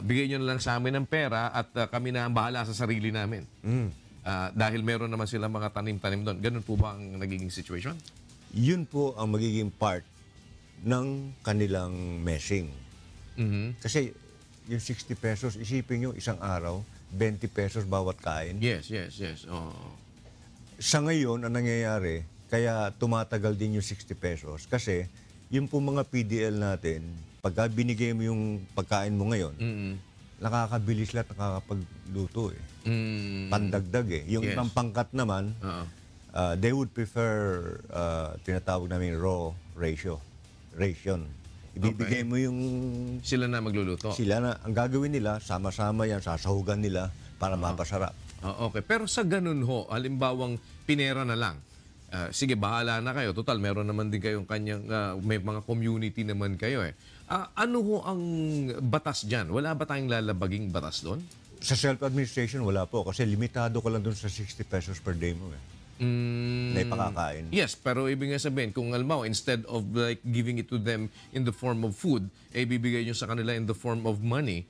Bigay nyo na lang sa amin ng pera at kami na ang bahala sa sarili namin. Dahil meron naman silang mga tanim-tanim doon. Ganun po ba ang nagiging situation? Yun po ang magiging part ng kanilang messing. Kasi yung 60 pesos, isipin nyo, isang araw, 20 pesos bawat kain. Yes. Oh. Sa ngayon, ang nangyayari, Kaya tumatagal din yung 60 pesos. Kasi yung po mga PDL natin, pagka binigay mo yung pagkain mo ngayon, nakakabilis lahat, nakakapagluto eh. Pandagdag eh. Yung Yes. ibang pangkat naman, they would prefer tinatawag namin raw ration. Ibibigay mo yung Sila na magluluto. sila na, ang gagawin nila, sama-sama yan, sasahugan nila para mapasarap. Okay. Pero sa ganun ho, halimbawang pinera na lang. Sige, bahala na kayo. Total, meron naman din kayong kanyang, may mga community naman kayo eh. Ano ho ang batas dyan? Wala ba tayong lalabaging batas doon? Sa self-administration, wala po. Kasi limitado ka lang dun sa 60 pesos per day mo eh. Na ipakakain. Yes, pero ibig nga sabihin, kung alam instead of like giving it to them in the form of food, ibibigay nyo sa kanila in the form of money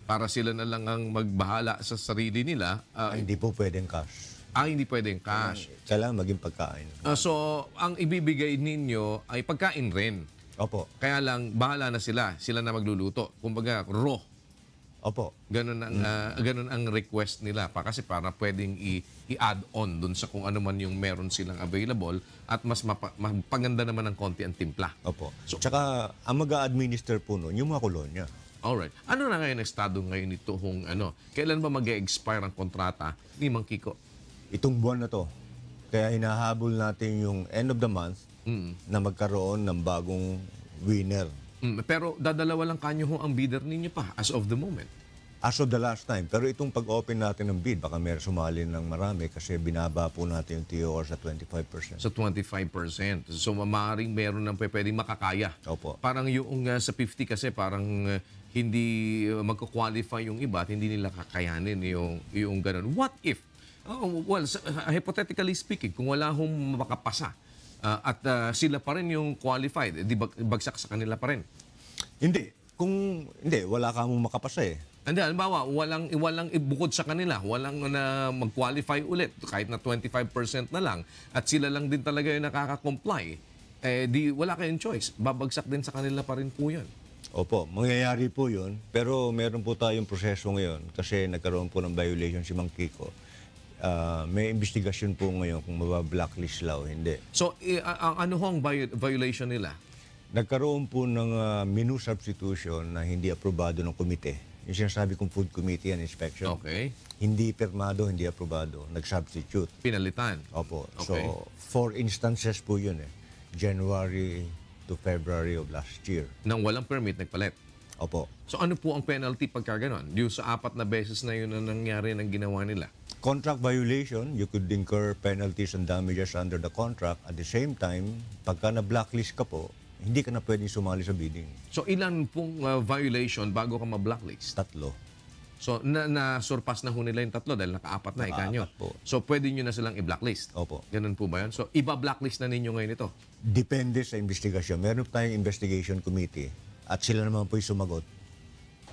para sila na lang ang magbahala sa sarili nila. Hindi po pwedeng cash. Hindi pwedeng cash. Kailangan maging pagkain. So, ang ibibigay ninyo ay pagkain rin. Opo. Kaya lang, bahala na sila. Sila na magluluto. Kumbaga, raw. Opo. Ganun ang request nila pa kasi para pwedeng i-add on dun sa kung ano man yung meron silang available at mas mapaganda naman ng konti ang timpla. Opo. Tsaka, ang mag-a-administer po nun, yung mga kolonya. Alright. Ano na ngayon ang estado ngayon ito kailan ba mag-expire ang kontrata ni Mang Kiko? Itong buwan na to. Kaya hinahabol natin yung end of the month na magkaroon ng bagong winner. Pero dadalawa lang kanyo ho ang bidder ninyo pa as of the moment. As of the last time. Pero itong pag-open natin ng bid, baka meron sumali ng marami kasi binaba po natin yung TOR sa 25%. Sa 25%. So, maaaring meron ng pwedeng makakaya. Opo. Parang yung sa 50 kasi parang hindi magko-qualify yung iba at hindi nila kakayanin yung ganun. What if? Hypothetically speaking, kung wala hong makapasa at sila pa rin yung qualified, di bagsak sa kanila pa rin. Hindi. Wala ka mong makapasa eh. Hindi, halimbawa, walang ibukod sa kanila, walang na mag-qualify ulit, kahit na 25% na lang, at sila lang din talaga yung nakaka-comply, wala kayong choice. Babagsak din sa kanila pa rin po yun. Opo, mangyayari po yun. Pero meron po tayong proseso ngayon kasi nagkaroon po ng violation si Mang Kiko. May investigasyon po ngayon kung mabablacklist law, hindi. So, ano hong violation nila? Nagkaroon po ng menu substitution na hindi aprobado ng komite. Yung sinasabi kong Food Committee and Inspection. Okay. Hindi pirmado, hindi aprobado. Nag-substitute. Pinalitan. Opo. Okay. So, 4 instances po yun eh. January to February of last year. Nang walang permit, nagpalit. Opo. So, ano po ang penalty pagka ganon? Yung sa 4 na beses na yun na nangyari ng ginawa nila? Contract violation, you could incur penalties and damages under the contract. At the same time, pagka na-blacklist ka po, hindi ka na pwedeng sumali sa bidding. So, ilan pong violation bago ka ma-blacklist? 3. So, na-surpass na ho nila yung 3 dahil naka-4 na ikanyo. po. So, pwede nyo na silang i-blacklist? Opo. Ganun po ba yun? So, iba-blacklist na ninyo ngayon ito? Depende sa investigasyon. Meron tayong investigation committee at sila naman po yung sumagot.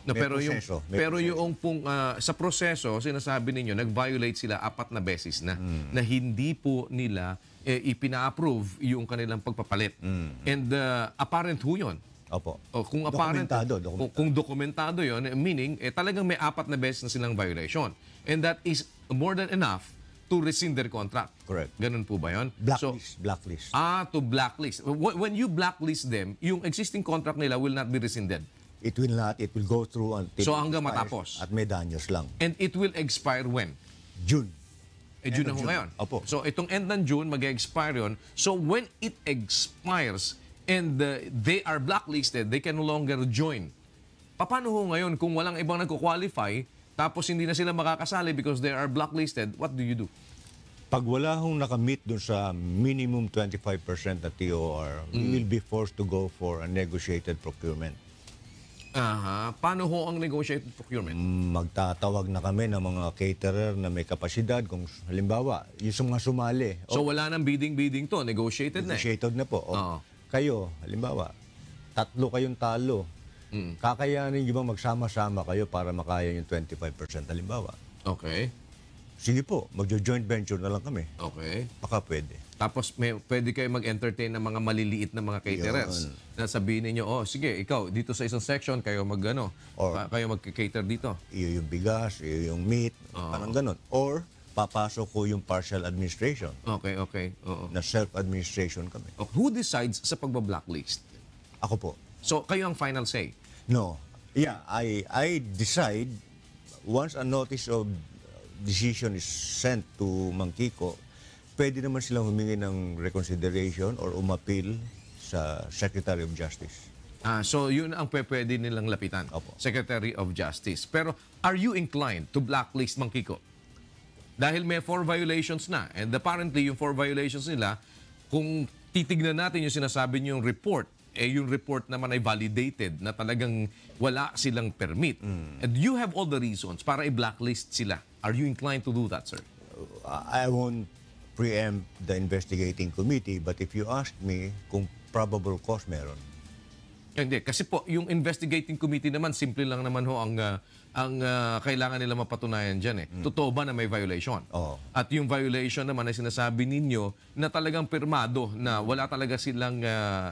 No, May pero proseso, yung pong sa proseso, sinasabi ninyo, nag-violate sila 4 na beses na na hindi po nila ipina-approve yung kanilang pagpapalit. And apparent ho yun. Opo. O, kung apparent, Dokumentado. kung dokumentado yun, meaning talagang may 4 na beses na silang violation. And that is more than enough to rescind their contract. Correct. Ganun po ba yun? Blacklist. To blacklist. When you blacklist them, yung existing contract nila will not be rescinded. It will not. It will go through until So, hanggang expires matapos? At may danyos lang. And it will expire when? June. June na ho ngayon. Opo. So, itong end ng June, mag-expire yun. So, when it expires and they are blacklisted, they can no longer join. Paano ho ngayon kung walang ibang nagko-qualify, tapos hindi na sila makakasali because they are blacklisted, what do you do? Pag wala hong nakamit dun sa minimum 25% na TOR, we will be forced to go for a negotiated procurement. Paano ho ang negotiated procurement? Magtatawag na kami ng mga caterer na may kapasidad. Kung halimbawa, yung mga sumali. So, wala nang bidding to. Negotiated na eh. Negotiated na po. Oo. Kayo, halimbawa, 3 kayong talo. Kakayanin nyo bang magsama-sama kayo para makaya yung 25% halimbawa? Okay. Sige po, magjo-joint venture na lang kami. Okay. Baka pwede. Tapos pwede kayo mag-entertain ng mga maliliit na mga caterers. Na sabihin niyo, sige, ikaw, dito sa isang section, kayo kayo mag-cater dito. Iyo yung bigas, iyo yung meat, parang ganon. Or, papasok ko yung partial administration Okay. Oo. na self-administration kami. Okay. Who decides sa pagba-blacklist? Ako po. So, kayo ang final say. No. Yeah, I decide once a notice of decision is sent to Mang Kiko, pwede naman silang humingi ng reconsideration or umapil sa Secretary of Justice. So, yun ang pwede nilang lapitan. Opo. Secretary of Justice. Pero, are you inclined to blacklist Mang Kiko? Dahil may 4 violations na. And apparently, yung 4 violations nila, kung titignan natin yung sinasabi niyong report, yung report naman ay validated na talagang wala silang permit. And you have all the reasons para i-blacklist sila. Are you inclined to do that, sir? I won't preempt the investigating committee, but if you ask me kung probable cause meron, Hindi, kasi po, yung investigating committee naman, simple lang naman ho ang kailangan nila mapatunayan dyan eh. Totoo ba na may violation? Oo. At yung violation naman ay sinasabi ninyo na talagang pirmado, na wala talaga silang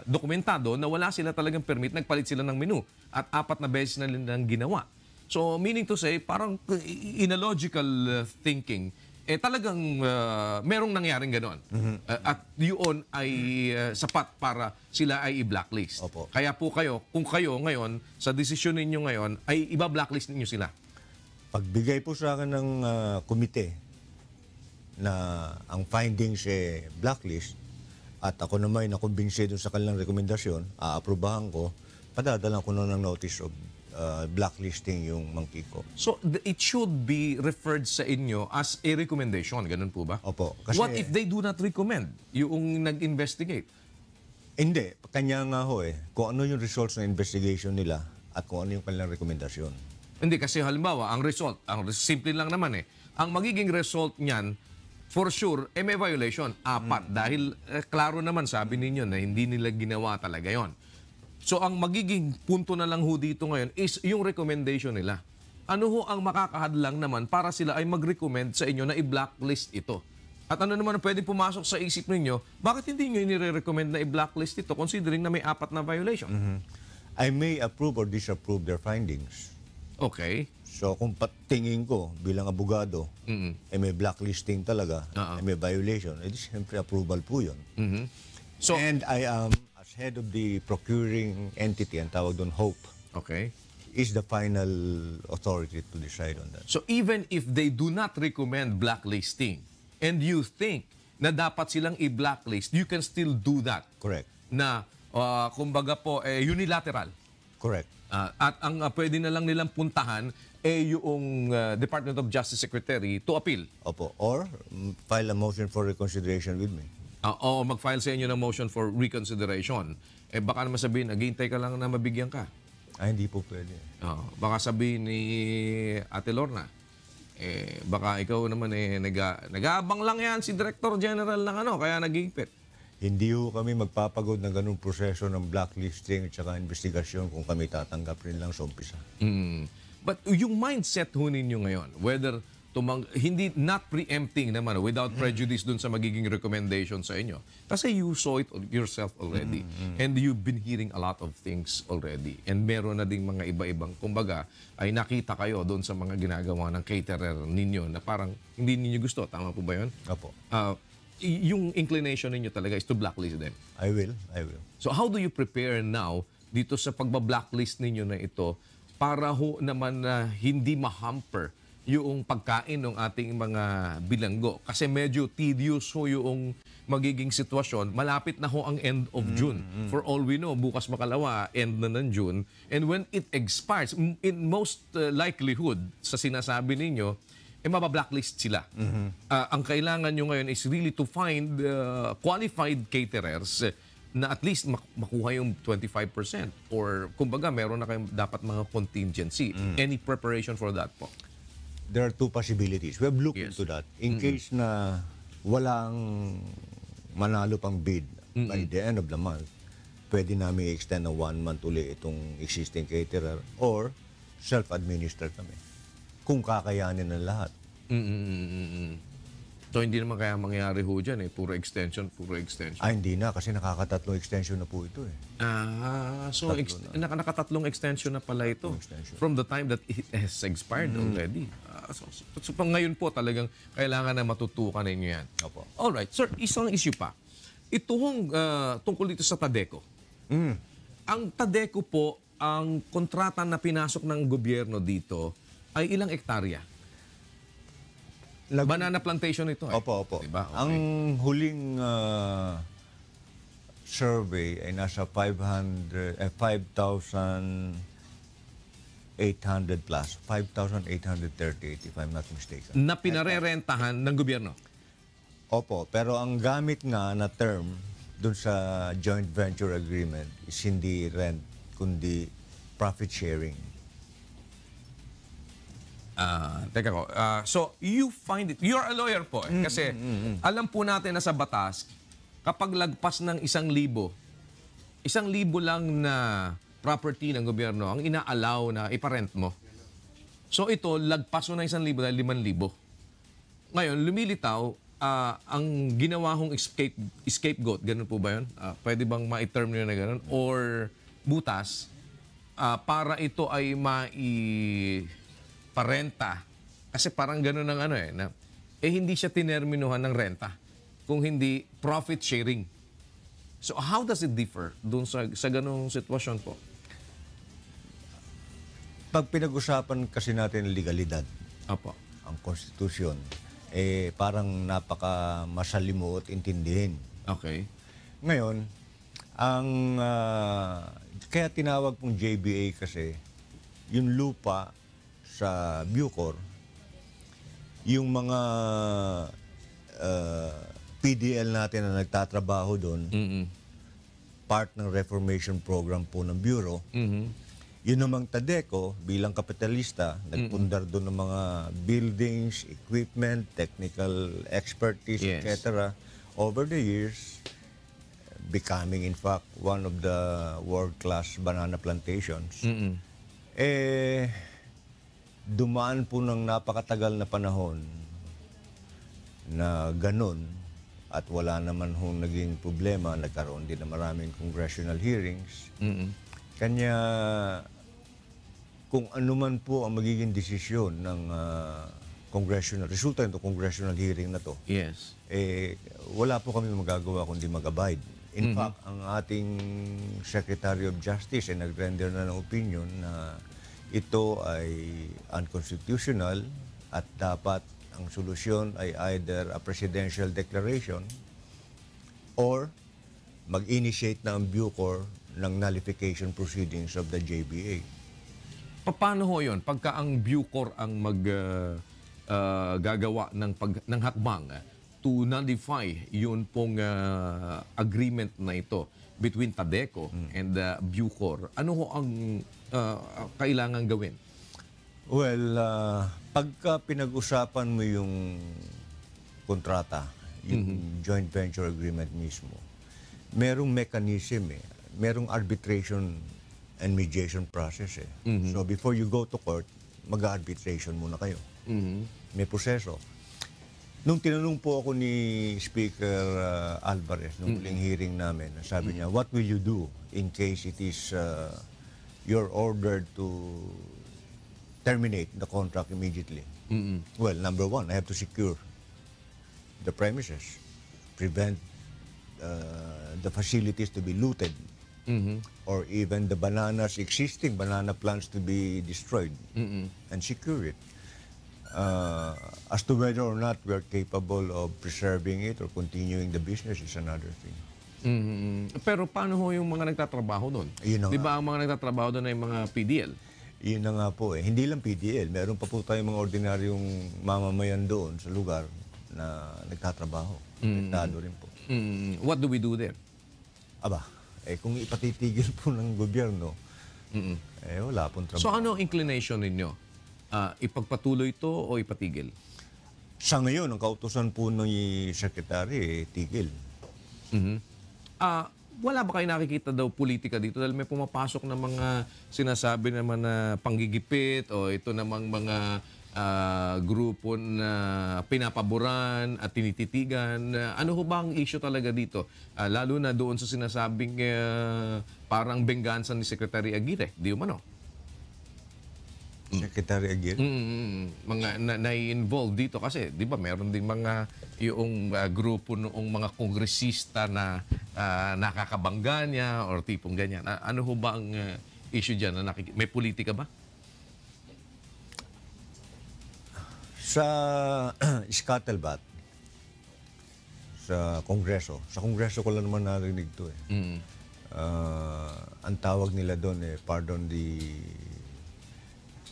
dokumentado, na wala sila talagang permit, nagpalit sila ng menu. At 4 na beses na nilang ginawa. So, meaning to say, parang in a logical thinking, talagang merong nangyaring gano'n. At yun ay sapat para sila ay i-blacklist. Opo. Kaya po kayo, kung kayo ngayon, sa desisyon ninyo ngayon, ay iba-blacklist ninyo sila. pagbigay po sa akin ng komite na ang findings blacklist at ako naman ay nakumbinsi doon sa kanilang rekomendasyon, aaprubahan ko, padadalan ko na ng notice of blacklisting yung Mang Kiko. So, it should be referred sa inyo as a recommendation. Ganun po ba? Opo. Kasi, What if they do not recommend yung nag-investigate? Hindi. Kanya nga ho kung ano yung results ng investigation nila at kung ano yung kanilang rekomendasyon. Hindi, kasi halimbawa, ang simple lang naman ang magiging result niyan, for sure, may violation. 4. Dahil klaro naman, sabi ninyo na hindi nila ginawa talaga yon. So, ang magiging punto na lang ho dito ngayon is yung recommendation nila. Ano ho ang makakahadlang naman para sila ay mag-recommend sa inyo na i-blacklist ito? At ano naman ang pwede pumasok sa isip ninyo, bakit hindi nyo inire-recommend na i-blacklist ito considering na may 4 na violation? I may approve or disapprove their findings. Okay. So, kung tingin ko bilang abogado, may blacklisting talaga, may violation, edi siyempre approval po yun. So, And I am, as head of the procuring entity, ang tawag doon, HOPE, okay. is the final authority to decide on that. So even if they do not recommend blacklisting and you think na dapat silang i-blacklist, you can still do that. Correct. Na, kumbaga po, unilateral. Correct. At ang pwede na lang nilang puntahan yung Department of Justice Secretary to appeal. Opo. Or file a motion for reconsideration with me. O mag-file sa inyo ng motion for reconsideration. Baka naman sabihin, naghihintay ka lang na mabigyan ka. Hindi po pwede. Baka sabihin ni Ate Lorna, baka ikaw naman nag-aabang lang yan si Director General ng kaya nag-iipit. Hindi ho kami magpapagod ng ganung proseso ng blacklisting at saka investigasyon kung kami tatanggap rin lang sa umpisa. But yung mindset ho ninyo ngayon, whether hindi not preempting naman without prejudice dun sa magiging recommendation sa inyo. Kasi you saw it yourself already. And you've been hearing a lot of things already. And meron na ding mga iba-ibang, kumbaga, ay nakita kayo doon sa mga ginagawa ng caterer ninyo na parang hindi ninyo gusto. Tama po ba yun? Opo. Yung inclination ninyo talaga is to blacklist them. I will. So how do you prepare now dito sa pagba-blacklist ninyo na ito para ho naman na hindi ma-hamper yung pagkain ng ating mga bilanggo? Kasi medyo tedious ho yung magiging sitwasyon. Malapit na ho ang end of June. For all we know, bukas makalawa, end na ng June. And when it expires, in most likelihood, sa sinasabi ninyo, mabablacklist sila. Ang kailangan nyo ngayon is really to find qualified caterers na at least makuha yung 25%. Or kumbaga, meron na kayong dapat mga contingency. Any preparation for that po? There are 2 possibilities. We have looked into that. In case na walang manalo pang bid by the end of the month, pwede namin i-extend na 1 month uli itong existing caterer or self-administer kami. Kung kakayanin ng lahat. So hindi naman kaya mangyari ho dyan eh. Puro extension, puro extension. Hindi na kasi nakakatatlong extension na po ito eh. So nakatatlong extension na pala ito. From the time that it has expired already. So ngayon po talagang kailangan na matutukan ninyo yan. Opo. Alright, sir, isang issue pa. Ito hong tungkol dito sa Tadeco. Ang Tadeco po, ang kontrata na pinasok ng gobyerno dito ay ilang ektarya? Banana plantation ito eh. Opo. Diba? Okay. Ang huling survey ay nasa 5,800 plus. 5,838 if I'm not mistaken. Na pinarerentahan ng gobyerno? Opo, pero ang gamit nga na term dun sa joint venture agreement is hindi rent, kundi profit sharing. Teka ko. So, you find it, you're a lawyer po eh. Kasi alam po natin na sa batas, kapag lagpas ng 1,000, 1,000 lang na property ng gobyerno, ang ina-allow na iparent mo. So ito, lagpas mo ng 1,000 dahil 5,000. Ngayon, lumilitaw, ang ginawa hong scapegoat, ganun po ba yun? Pwede bang ma-term nyo na ganun? Or butas, para ito ay parenta. Kasi parang gano'n ng ano eh, na, hindi siya tinerminuhan ng renta, kung hindi profit sharing. So how does it differ doon sa ganong sitwasyon po? Pag pinag-usapan kasi natin legalidad, Apo. ang konstitusyon, parang napaka masalimuot intindihin. Okay. Ngayon, kaya tinawag pong JBA kasi, yung lupa sa Bucor, yung mga PDL natin na nagtatrabaho doon, part ng reformation program po ng Bureau, yun namang Tadeco, bilang kapitalista, nagpundar doon ng mga buildings, equipment, technical expertise, Yes. etc. Over the years, becoming in fact one of the world-class banana plantations. Dumaan po ng napakatagal na panahon na ganun at wala naman hong naging problema. Nagkaroon din na maraming congressional hearings. Kanya kung ano man po ang magiging desisyon ng resulta nito congressional hearing na to, Yes. wala po kami magagawa kundi mag-abide. In fact, ang ating Secretary of Justice ay nag-render na ng opinion na ito ay unconstitutional at dapat ang solusyon ay either a presidential declaration or mag-initiate na ang Bucor ng nullification proceedings of the JBA. Paano ho yun? Pagka ang Bucor ang gagawa ng hakbang to nullify yun pong agreement na ito between Tadeco and Bucor, ano ho ang kailangan gawin? Well, pagka pinag-usapan mo yung kontrata, yung joint venture agreement mismo, merong mechanism merong arbitration and mediation process So before you go to court, mag-arbitration muna kayo. May proseso. Nung tinanong po ako ni Speaker Alvarez, nung huling hearing namin, sabi niya, what will you do in case it is you're ordered to terminate the contract immediately? Well, number one, I have to secure the premises, prevent the facilities to be looted, or even the existing banana plants to be destroyed, and secure it. As to whether or not we're capable of preserving it or continuing the business is another thing. Pero paano ho yung mga nagtatrabaho doon? Yun na Di nga. ba ang mga nagtatrabaho doon ay mga PDL? Yun na nga po Hindi lang PDL. Meron pa po tayong mga ordinaryong mamamayan doon sa lugar na nagtatrabaho. Apektado rin po. What do we do there? Aba, kung ipatitigil po ng gobyerno, wala pong trabaho. So ano ang inclination ninyo? Ipagpatuloy ito o ipatigil? Sa ngayon, ang kautusan po ng Secretary, tigil. Wala ba kayo nakikita daw politika dito? Dahil may pumapasok na mga sinasabi naman na panggigipit o ito namang mga grupo na pinapaboran at tinititigan. Ano ho ba ang issue talaga dito? Lalo na doon sa sinasabing parang benggansa ni Secretary Aguirre. Di umano? Secretary Aguirre. Mga na-involve dito kasi 'di ba meron ding mga yung grupo noong mga kongresista na nakakabangga niya or tipong ganyan. Ano ho ba ang issue diyan na may politika ba? Sa scuttlebutt, sa Kongreso ko lang naman narinig to eh. Ang tawag nila doon eh, pardon the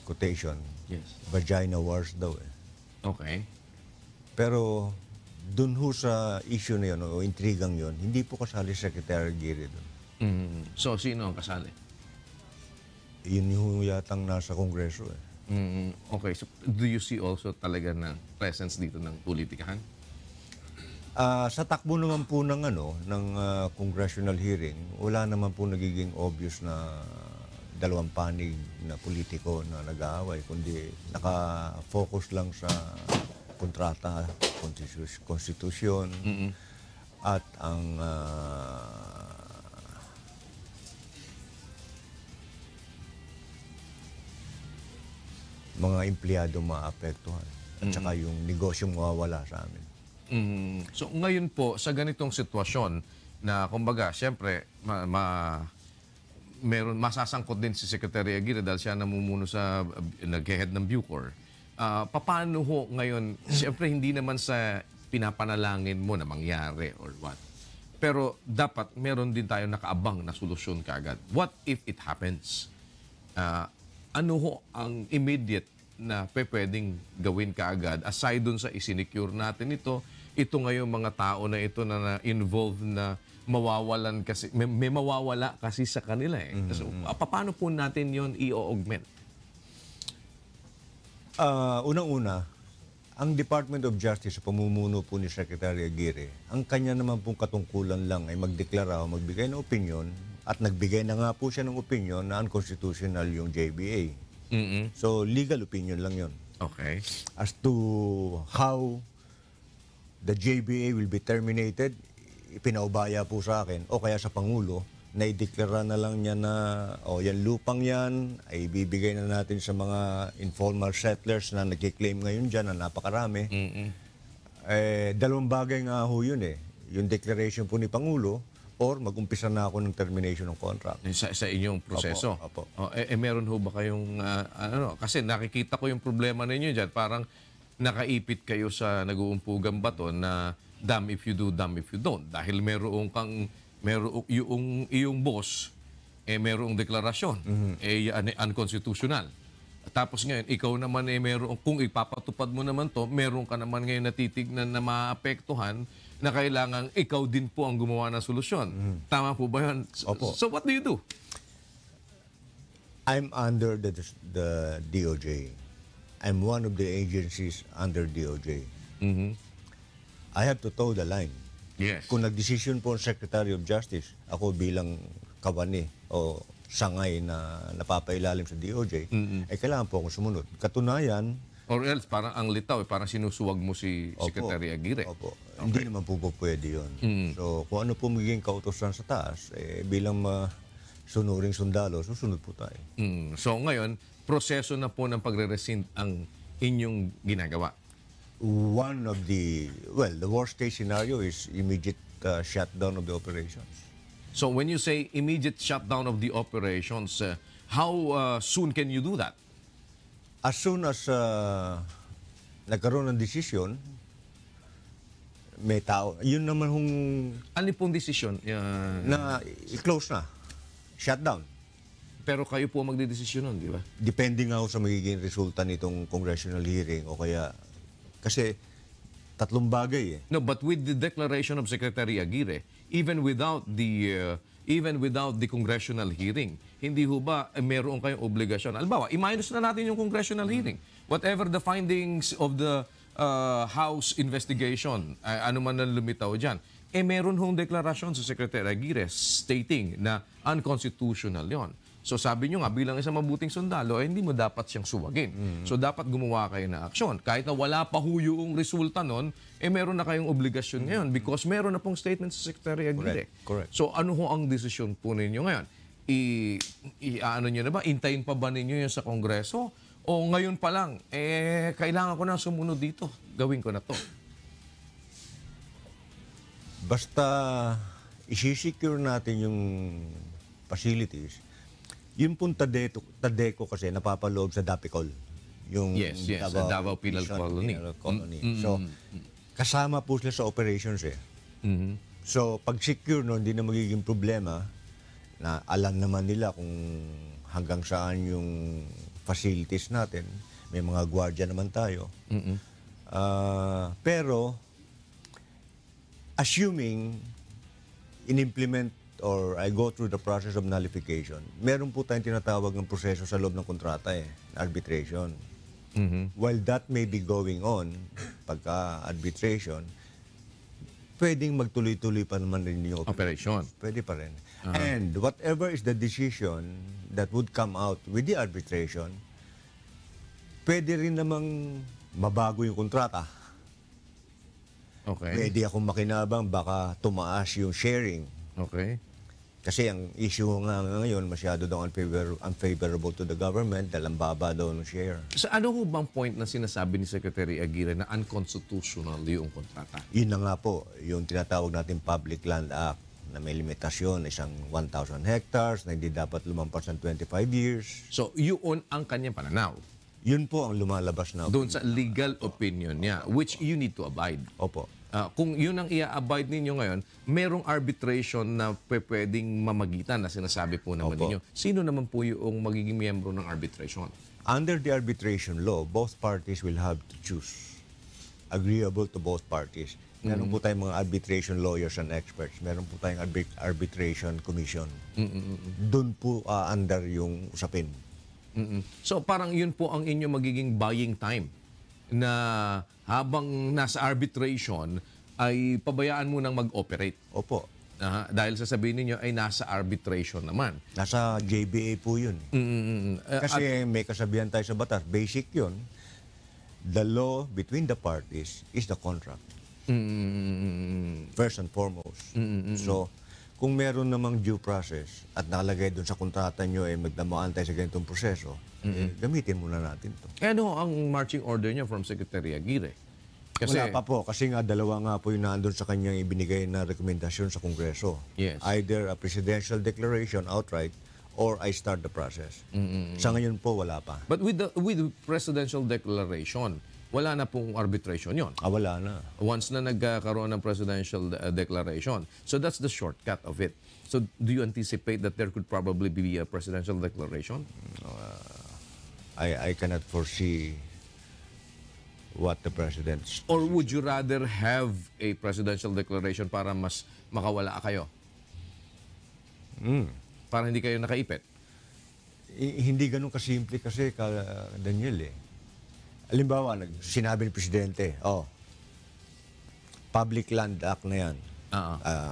quotation, Yes. vagina wars daw eh. Okay. Pero dun ho sa issue na yun, o intrigang yun, hindi po kasali Secretary Aguirre doon. So sino ang kasali? Yun ho yatang nasa Kongreso eh. Okay. So do you see also talaga na presence dito ng politikahan? Sa takbo naman po ng congressional hearing, wala naman po nagiging obvious na dalawang panig na politiko na nag-aaway, kundi naka-focus lang sa kontrata, konstitusyon, at ang mga empleyado maapektuhan at saka yung negosyong mawawala sa amin. So ngayon po, sa ganitong sitwasyon na kumbaga, siyempre, meron masasangkot din si Secretary Aguirre dahil siya namumuno sa nag-head ng Bucor. Paano ho ngayon, siyempre hindi naman sa pinapanalangin mo na mangyari or what. Pero dapat meron din tayo nakaabang na solusyon kaagad. What if it happens? Ano ho ang immediate na pwedeng gawin kaagad aside dun sa isinicure natin ito ngayong mga tao na ito na involved na mawawalan kasi may mawawala kasi sa kanila eh. So, paano po natin yon i-augment? Unang-una, ang Department of Justice sa pamumuno po ni Secretary Aguirre, ang kanya naman pong katungkulan lang ay magdeklara o magbigay ng opinion at nagbigay na nga po siya ng opinion na unconstitutional yung JBA. So, legal opinion lang yon. Okay. As to how the JBA will be terminated, ipinaubaya po sa akin o kaya sa Pangulo na ideklara na lang niya na yan lupang yan ay ibibigay na natin sa mga informal settlers na nagkiklaim ngayon dyan na napakarami. Dalawang bagay nga ho yun eh. Yung declaration po ni Pangulo or mag-umpisa na ako ng termination ng contract. Sa inyong proseso? Opo. Meron ho ba kayong, kasi nakikita ko yung problema ninyo dyan, parang nakaipit kayo sa nag-uumpugang bato na damn if you do, damn if you don't. Dahil meron yung iyong boss, merong deklarasyon, unconstitutional. Tapos ngayon, ikaw naman meron, kung ipapatupad mo naman to, meron ka naman ngayon natitignan na maapektuhan na kailangan ikaw din po ang gumawa ng solusyon. Tama po ba yun? Opo. So what do you do? I'm under the DOJ. I'm one of the agencies under DOJ. I have to toe the line. Yes. Kung nag-decision po ang Secretary of Justice, ako bilang kawani o sangay na napapailalim sa DOJ, kailangan po akong sumunod. Katunayan, Or else, parang ang litaw, parang sinusuwag mo si Secretary Aguirre. Opo. Hindi naman po pwede yun. So, kung ano po magiging kautosan sa taas, bilang sunuring sundalo, susunod po tayo. So ngayon, proseso na po ng pagre-rescind ang inyong ginagawa. The worst case scenario is immediate shutdown of the operations. So when you say immediate shutdown of the operations, how soon can you do that? As soon as nagkaroon ng desisyon, may tao, yun naman hong Ano pong desisyon? na i-close na, shutdown. Pero kayo po magdidesisyon nun, di ba? Depende nga ho sa magiging resulta nitong congressional hearing o kaya, kasi tatlong bagay eh. No, but with the declaration of Secretary Aguirre, even without the congressional hearing, hindi ho ba meron kayong obligasyon? Albawa, i-minus na natin yung congressional hearing. Whatever the findings of the House investigation, ano man ang lumitaw dyan, meron hong deklarasyon sa Secretary Aguirre stating na unconstitutional yon. So sabi nyo nga, bilang isang mabuting sundalo, hindi mo dapat siyang suwagin. So dapat gumawa kayo ng aksyon. Kahit na wala pa ho yung resulta nun, meron na kayong obligasyon ngayon because meron na pong statement sa Secretary Aguirre. Correct. So ano ho ang desisyon po ninyo ngayon? Ano nyo na ba? Intayin pa ba ninyo yun sa Kongreso? O ngayon pa lang, kailangan ko na sumunod dito. Gawin ko na to. Basta isi-secure natin yung facilities, yung pong Tadeco kasi napapaloob sa Dapicol. Yung Yes, sa Davao Penal Colony. So, kasama po sila sa operations eh. So, pag secure no, hindi na magiging problema na alam naman nila kung hanggang saan yung facilities natin. May mga gwardiya naman tayo. Pero, assuming in-implement or I go through the process of nullification, meron po tayong tinatawag ng proseso sa loob ng kontrata arbitration. While that may be going on, pagka-arbitration, pwedeng magtuloy-tuloy pa naman rin yung Operation. Pwede pa rin. And whatever is the decision that would come out with the arbitration, pwede rin namang mabago yung kontrata. Okay. Pwede akong makinabang, baka tumaas yung sharing. Okay. Kasi ang issue nga ngayon, masyado daw unfavorable to the government dahil ang baba daw ng share. So ano ho bang point na sinasabi ni Secretary Aguirre na unconstitutional yung kontrata? Yun na nga po, yung tinatawag natin Public Land Act na may limitasyon, isang 1,000 hectares na hindi dapat lumampas ng 25 years. So yun ang kanyang pananaw. Yun po ang lumalabas na. Doon sa legal opinion niya, which you need to abide. Opo. Kung yun ang i-abide ninyo ngayon, merong arbitration na pwedeng mamagitan na sinasabi po naman Opo. ninyo. Sino naman po yung magiging miyembro ng arbitration? Under the arbitration law, both parties will have to choose. Agreeable to both parties. Meron po tayong mga arbitration lawyers and experts. Meron po tayong arbitration commission. Doon po under yung usapin. So parang yun po ang inyo magiging buying time na habang nasa arbitration ay pabayaan mo nang mag-operate. Opo. Dahil sasabihin ninyo ay nasa arbitration naman. Nasa JBA po yun. Kasi may kasabihan tayo sa batas. Basic yun. The law between the parties is the contract. First and foremost. So, kung meron namang due process at nakalagay doon sa kontrata nyo ay magdamaan tayo sa ganitong proseso, gamitin muna natin to. Ano ang marching order niya from Secretary Aguirre? Kasi, Wala pa po, kasi nga dalawa nga po yung nandun sa kanyang ibinigay na rekomendasyon sa Kongreso. Yes. Either a presidential declaration outright or I start the process. Sa ngayon po, wala pa. But with the presidential declaration, wala na pong arbitration yon. Wala na. Once na nagkaroon ng presidential declaration. So that's the shortcut of it. So do you anticipate that there could probably be a presidential declaration? I cannot foresee what the president's... Or would you rather have a presidential declaration para mas makawala kayo? Para hindi kayo nakaipit? Hindi ganun kasimple kasi, Daniel Halimbawa, sinabi ni Presidente, Public Land Act na yan.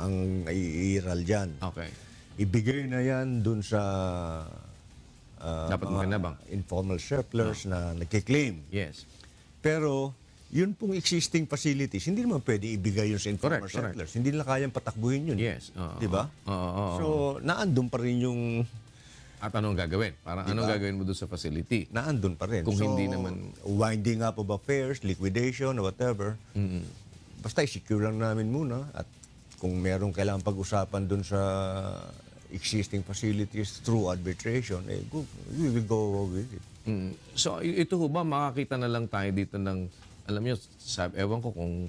Ang iiral dyan. Okay. Ibigay na yan dun sa Dapat makinabang. informal settlers na nagkiklaim. Yes. Pero, yun pong existing facilities, hindi naman pwede ibigay yun sa informal Correct. settlers. Hindi nila kayang patakbuhin yun. Yes. Di ba? So, naandun pa rin yung... At anong gagawin? Parang anong gagawin mo doon sa facility? Naandun pa rin. Kung so, hindi naman... winding up of affairs, liquidation, or whatever. Basta i-secure lang namin muna. At kung merong kailangan pag-usapan dun sa existing facilities through arbitration, we will go with it. So ito ho ba, makakita na lang tayo dito ng, alam niyo, ewan ko kung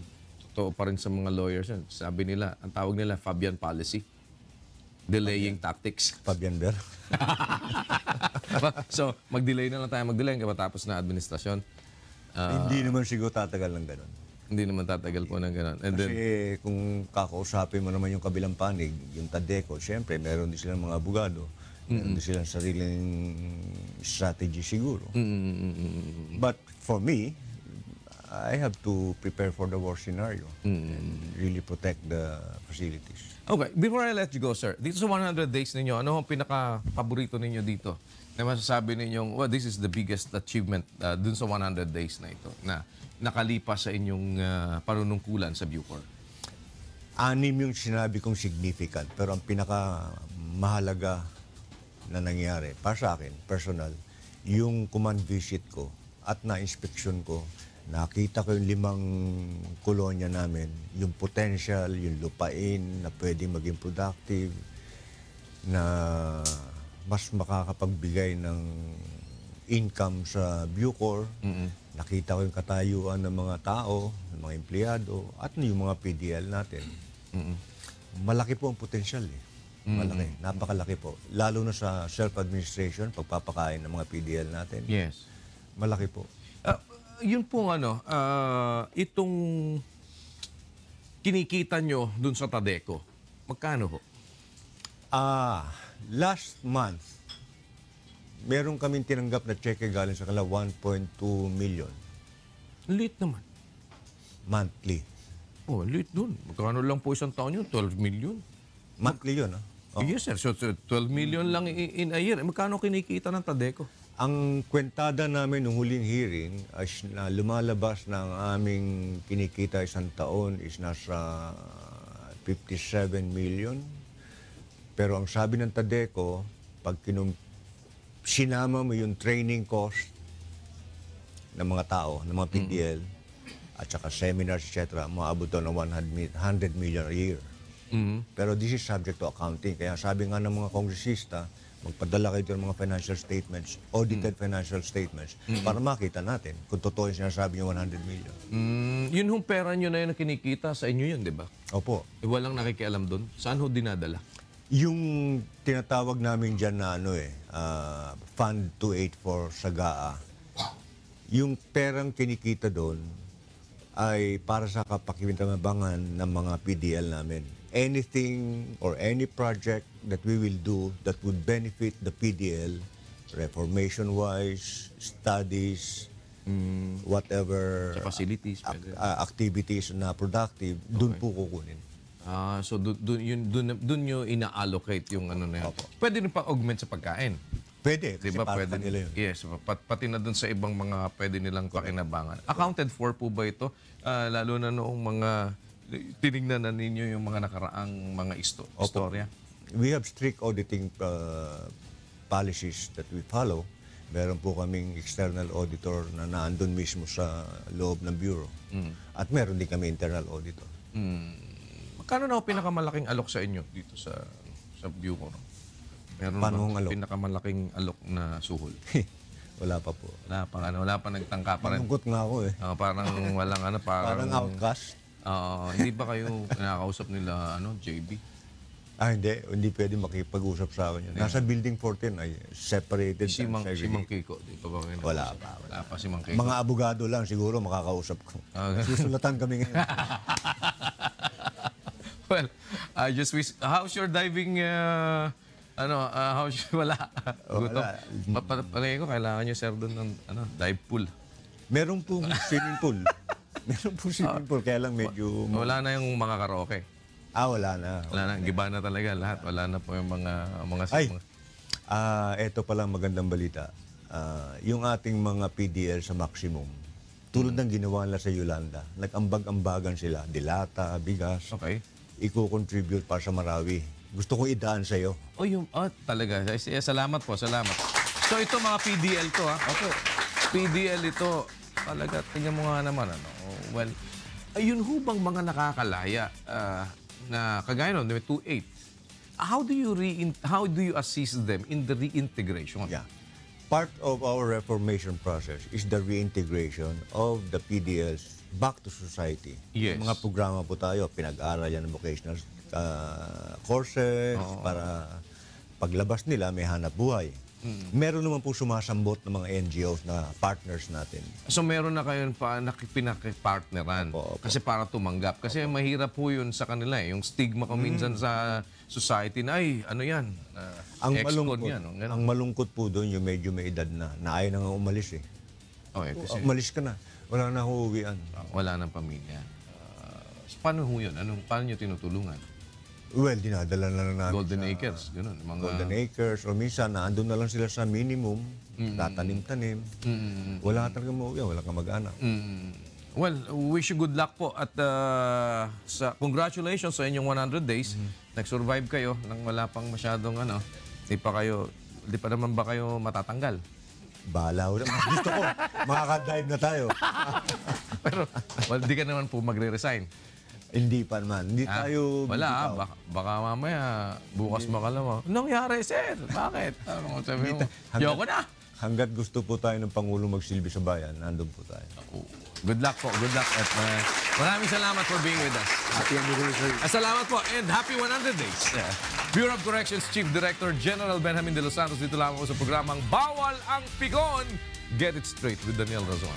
totoo pa rin sa mga lawyers yan. Sabi nila, ang tawag nila, Fabian policy. Delaying tactics. Fabian Ber. So, mag-delay na lang tayo, mag-delay hanggang matapos na administrasyon. Hindi naman siguro tatagal ng ganun. Hindi naman tatagal po ng gano'n. And then, Kasi kung kakausapin mo naman yung kabilang panig, yung Tadeco, syempre meron din silang mga abogado. Meron din silang sariling strategy siguro. But for me, I have to prepare for the worst scenario and really protect the facilities. Okay, before I let you go, sir, dito sa 100 days ninyo, ano ang pinaka-paborito ninyo dito? Na masasabi ninyong, well, this is the biggest achievement dun sa 100 days na ito na nakalipas sa inyong panunungkulan sa Bucor. 6 yung sinabi kong significant, pero ang pinaka-mahalaga na nangyari, para sa akin, personal, yung command visit ko at na-inspeksyon ko, nakita ko yung 5 kolonya namin, yung potential, yung lupain na pwedeng maging productive, na mas makakapagbigay ng income sa Bucor. Nakita ko yung katayuan ng mga tao, ng mga empleyado, at yung mga PDL natin. Malaki po ang potential eh. Malaki, napakalaki po. Lalo na sa self-administration, pagpapakain ng mga PDL natin. Yes. Malaki po. Yun pong itong kinikita nyo dun sa Tadeco, magkano ho? Last month, meron kaming tinanggap na cheque galing sa kanila 1.2 million Late naman. monthly. Oh, late dun. Magkano lang po isang taon yun? 12 million. Monthly yun, ah. Yes, sir. So, 12 million lang in a year. Magkano kinikita ng Tadeco? Ang kwentada namin nung huling hearing ay na lumalabas na ang aming kinikita isang taon is nasa 57 million. Pero ang sabi ng Tadeco, pag sinama mo yung training cost ng mga tao, ng mga PDL, at saka seminars, etc., maabot doon ng 100 million a year. Pero this is subject to accounting. Kaya sabi nga ng mga kongresista, magpadala kayo ng mga financial statements, audited financial statements, para makita natin kung totoo yung sinasabi niyo 100 million. Yun hong pera nyo na yun na kinikita sa inyo yun, di ba? Opo. Walang nakikialam doon. Saan ho dinadala? Yung tinatawag namin dyan na Fund 284 sa GAA, yung perang kinikita doon ay para sa kapakinabangan ng mga PDL namin. Anything or any project that we will do that would benefit the PDL, reformation-wise, studies, whatever Sa facilities. activities na productive, dun po kukunin. So dun nyo ina-allocate yung ano na yun. Pwede rin pa augment sa pagkain. Pwede, kasi Diba? para Pwede kanila yun. Yes, pati na dun sa ibang mga pwede nilang pakinabangan. Accounted for po ba ito? Lalo na noong mga tinignan na ninyo yung mga nakaraang mga istorya? We have strict auditing policies that we follow. Meron po kaming external auditor na naandun mismo sa loob ng bureau. At meron din kami internal auditor. Magkano na pinakamalaking alok sa inyo dito sa Bucor? Meron Paano ba alok? pinakamalaking alok na suhol? Wala pa po. Wala pa nagtangka pa rin. Malungkot nga ako eh. Parang walang Parang outcast. Hindi ba kayo nakakausap nila JB? Hindi pwede makipag-usap sa akin yun. Nasa building 14 ay separated. Si Mang segregated. Kiko, di ba kayo Wala nakausap? pa. Wala pa si Mang Kiko. Mga abogado lang siguro makakausap ko. Susulatan kami ngayon. Well, I just wish, how's your diving, wala. Gutom. Palagay ko, kailangan nyo, sir, doon ng dive pool. Meron pong swimming pool. Meron pong swimming pool, kaya lang medyo... Wala na yung mga karaoke. Wala na. Wala na, giba na talaga lahat. Wala na po yung mga Eto palang magandang balita. Yung ating mga PDL sa maximum, tulad ng ginawa nila sa Yolanda, nag-ambag-ambagan sila, dilata, bigas, Okay. i-contribute para sa Marawi. Gusto ko idaan sa iyo. Talaga. Salamat po, salamat. So ito mga PDL to, ha? Okay. PDL ito, talaga, tingnan mo nga naman, well, ayun ho bang mga nakakalaya na kagaya nun, 2.8, how do you assist them in the reintegration? Yeah. Part of our reformation process is the reintegration of the PDLs back to society. Yes. Mga programa po tayo, pinag-aral yan ng vocational courses para paglabas nila may hanap buhay. Meron naman po sumasambot ng mga NGOs na partners natin. So meron na kayo pa pinaki-partneran kasi para tumanggap. Kasi mahirap po yun sa kanila yung stigma ko minsan sa society na ano yan, ex-con yan. Ang malungkot po doon yung medyo may edad na ayaw na nga umalis eh. Okay, kasi Umalis ka na. Wala na uuwian. Wala ng pamilya. Paano ho yun? Paano nyo tinutulungan? Well, dinadala na lang namin Golden sa Acres, gano'n. Mga... Golden Acres. O minsan, naandun na lang sila sa minimum. Tatanim-tanim. Wala talaga mauwian. Wala kang mag-anak. Well, wish you good luck po at congratulations sa inyong 100 days. Nag-survive kayo nang wala pang masyadong di pa naman ba kayo matatanggal? Bahala ulit. Gusto ko, makaka-dive na tayo. Pero di ka naman po magre-resign. Hindi pa naman. Hindi tayo... Wala, baka mamaya bukas makalawa. Nangyari, sir? Bakit? Ano sabi mo? Yoko na! Hanggat gusto po tayo ng Pangulo magsilbi sa bayan, nandun po tayo. Good luck po. Good luck. At maraming salamat for being with us. Happy anniversary. Salamat po and happy 100 days. Bureau of Corrections Chief Director General Benjamin De Los Santos dito lamang po sa programang Bawal ang Pigon. Get it straight with Daniel Razon.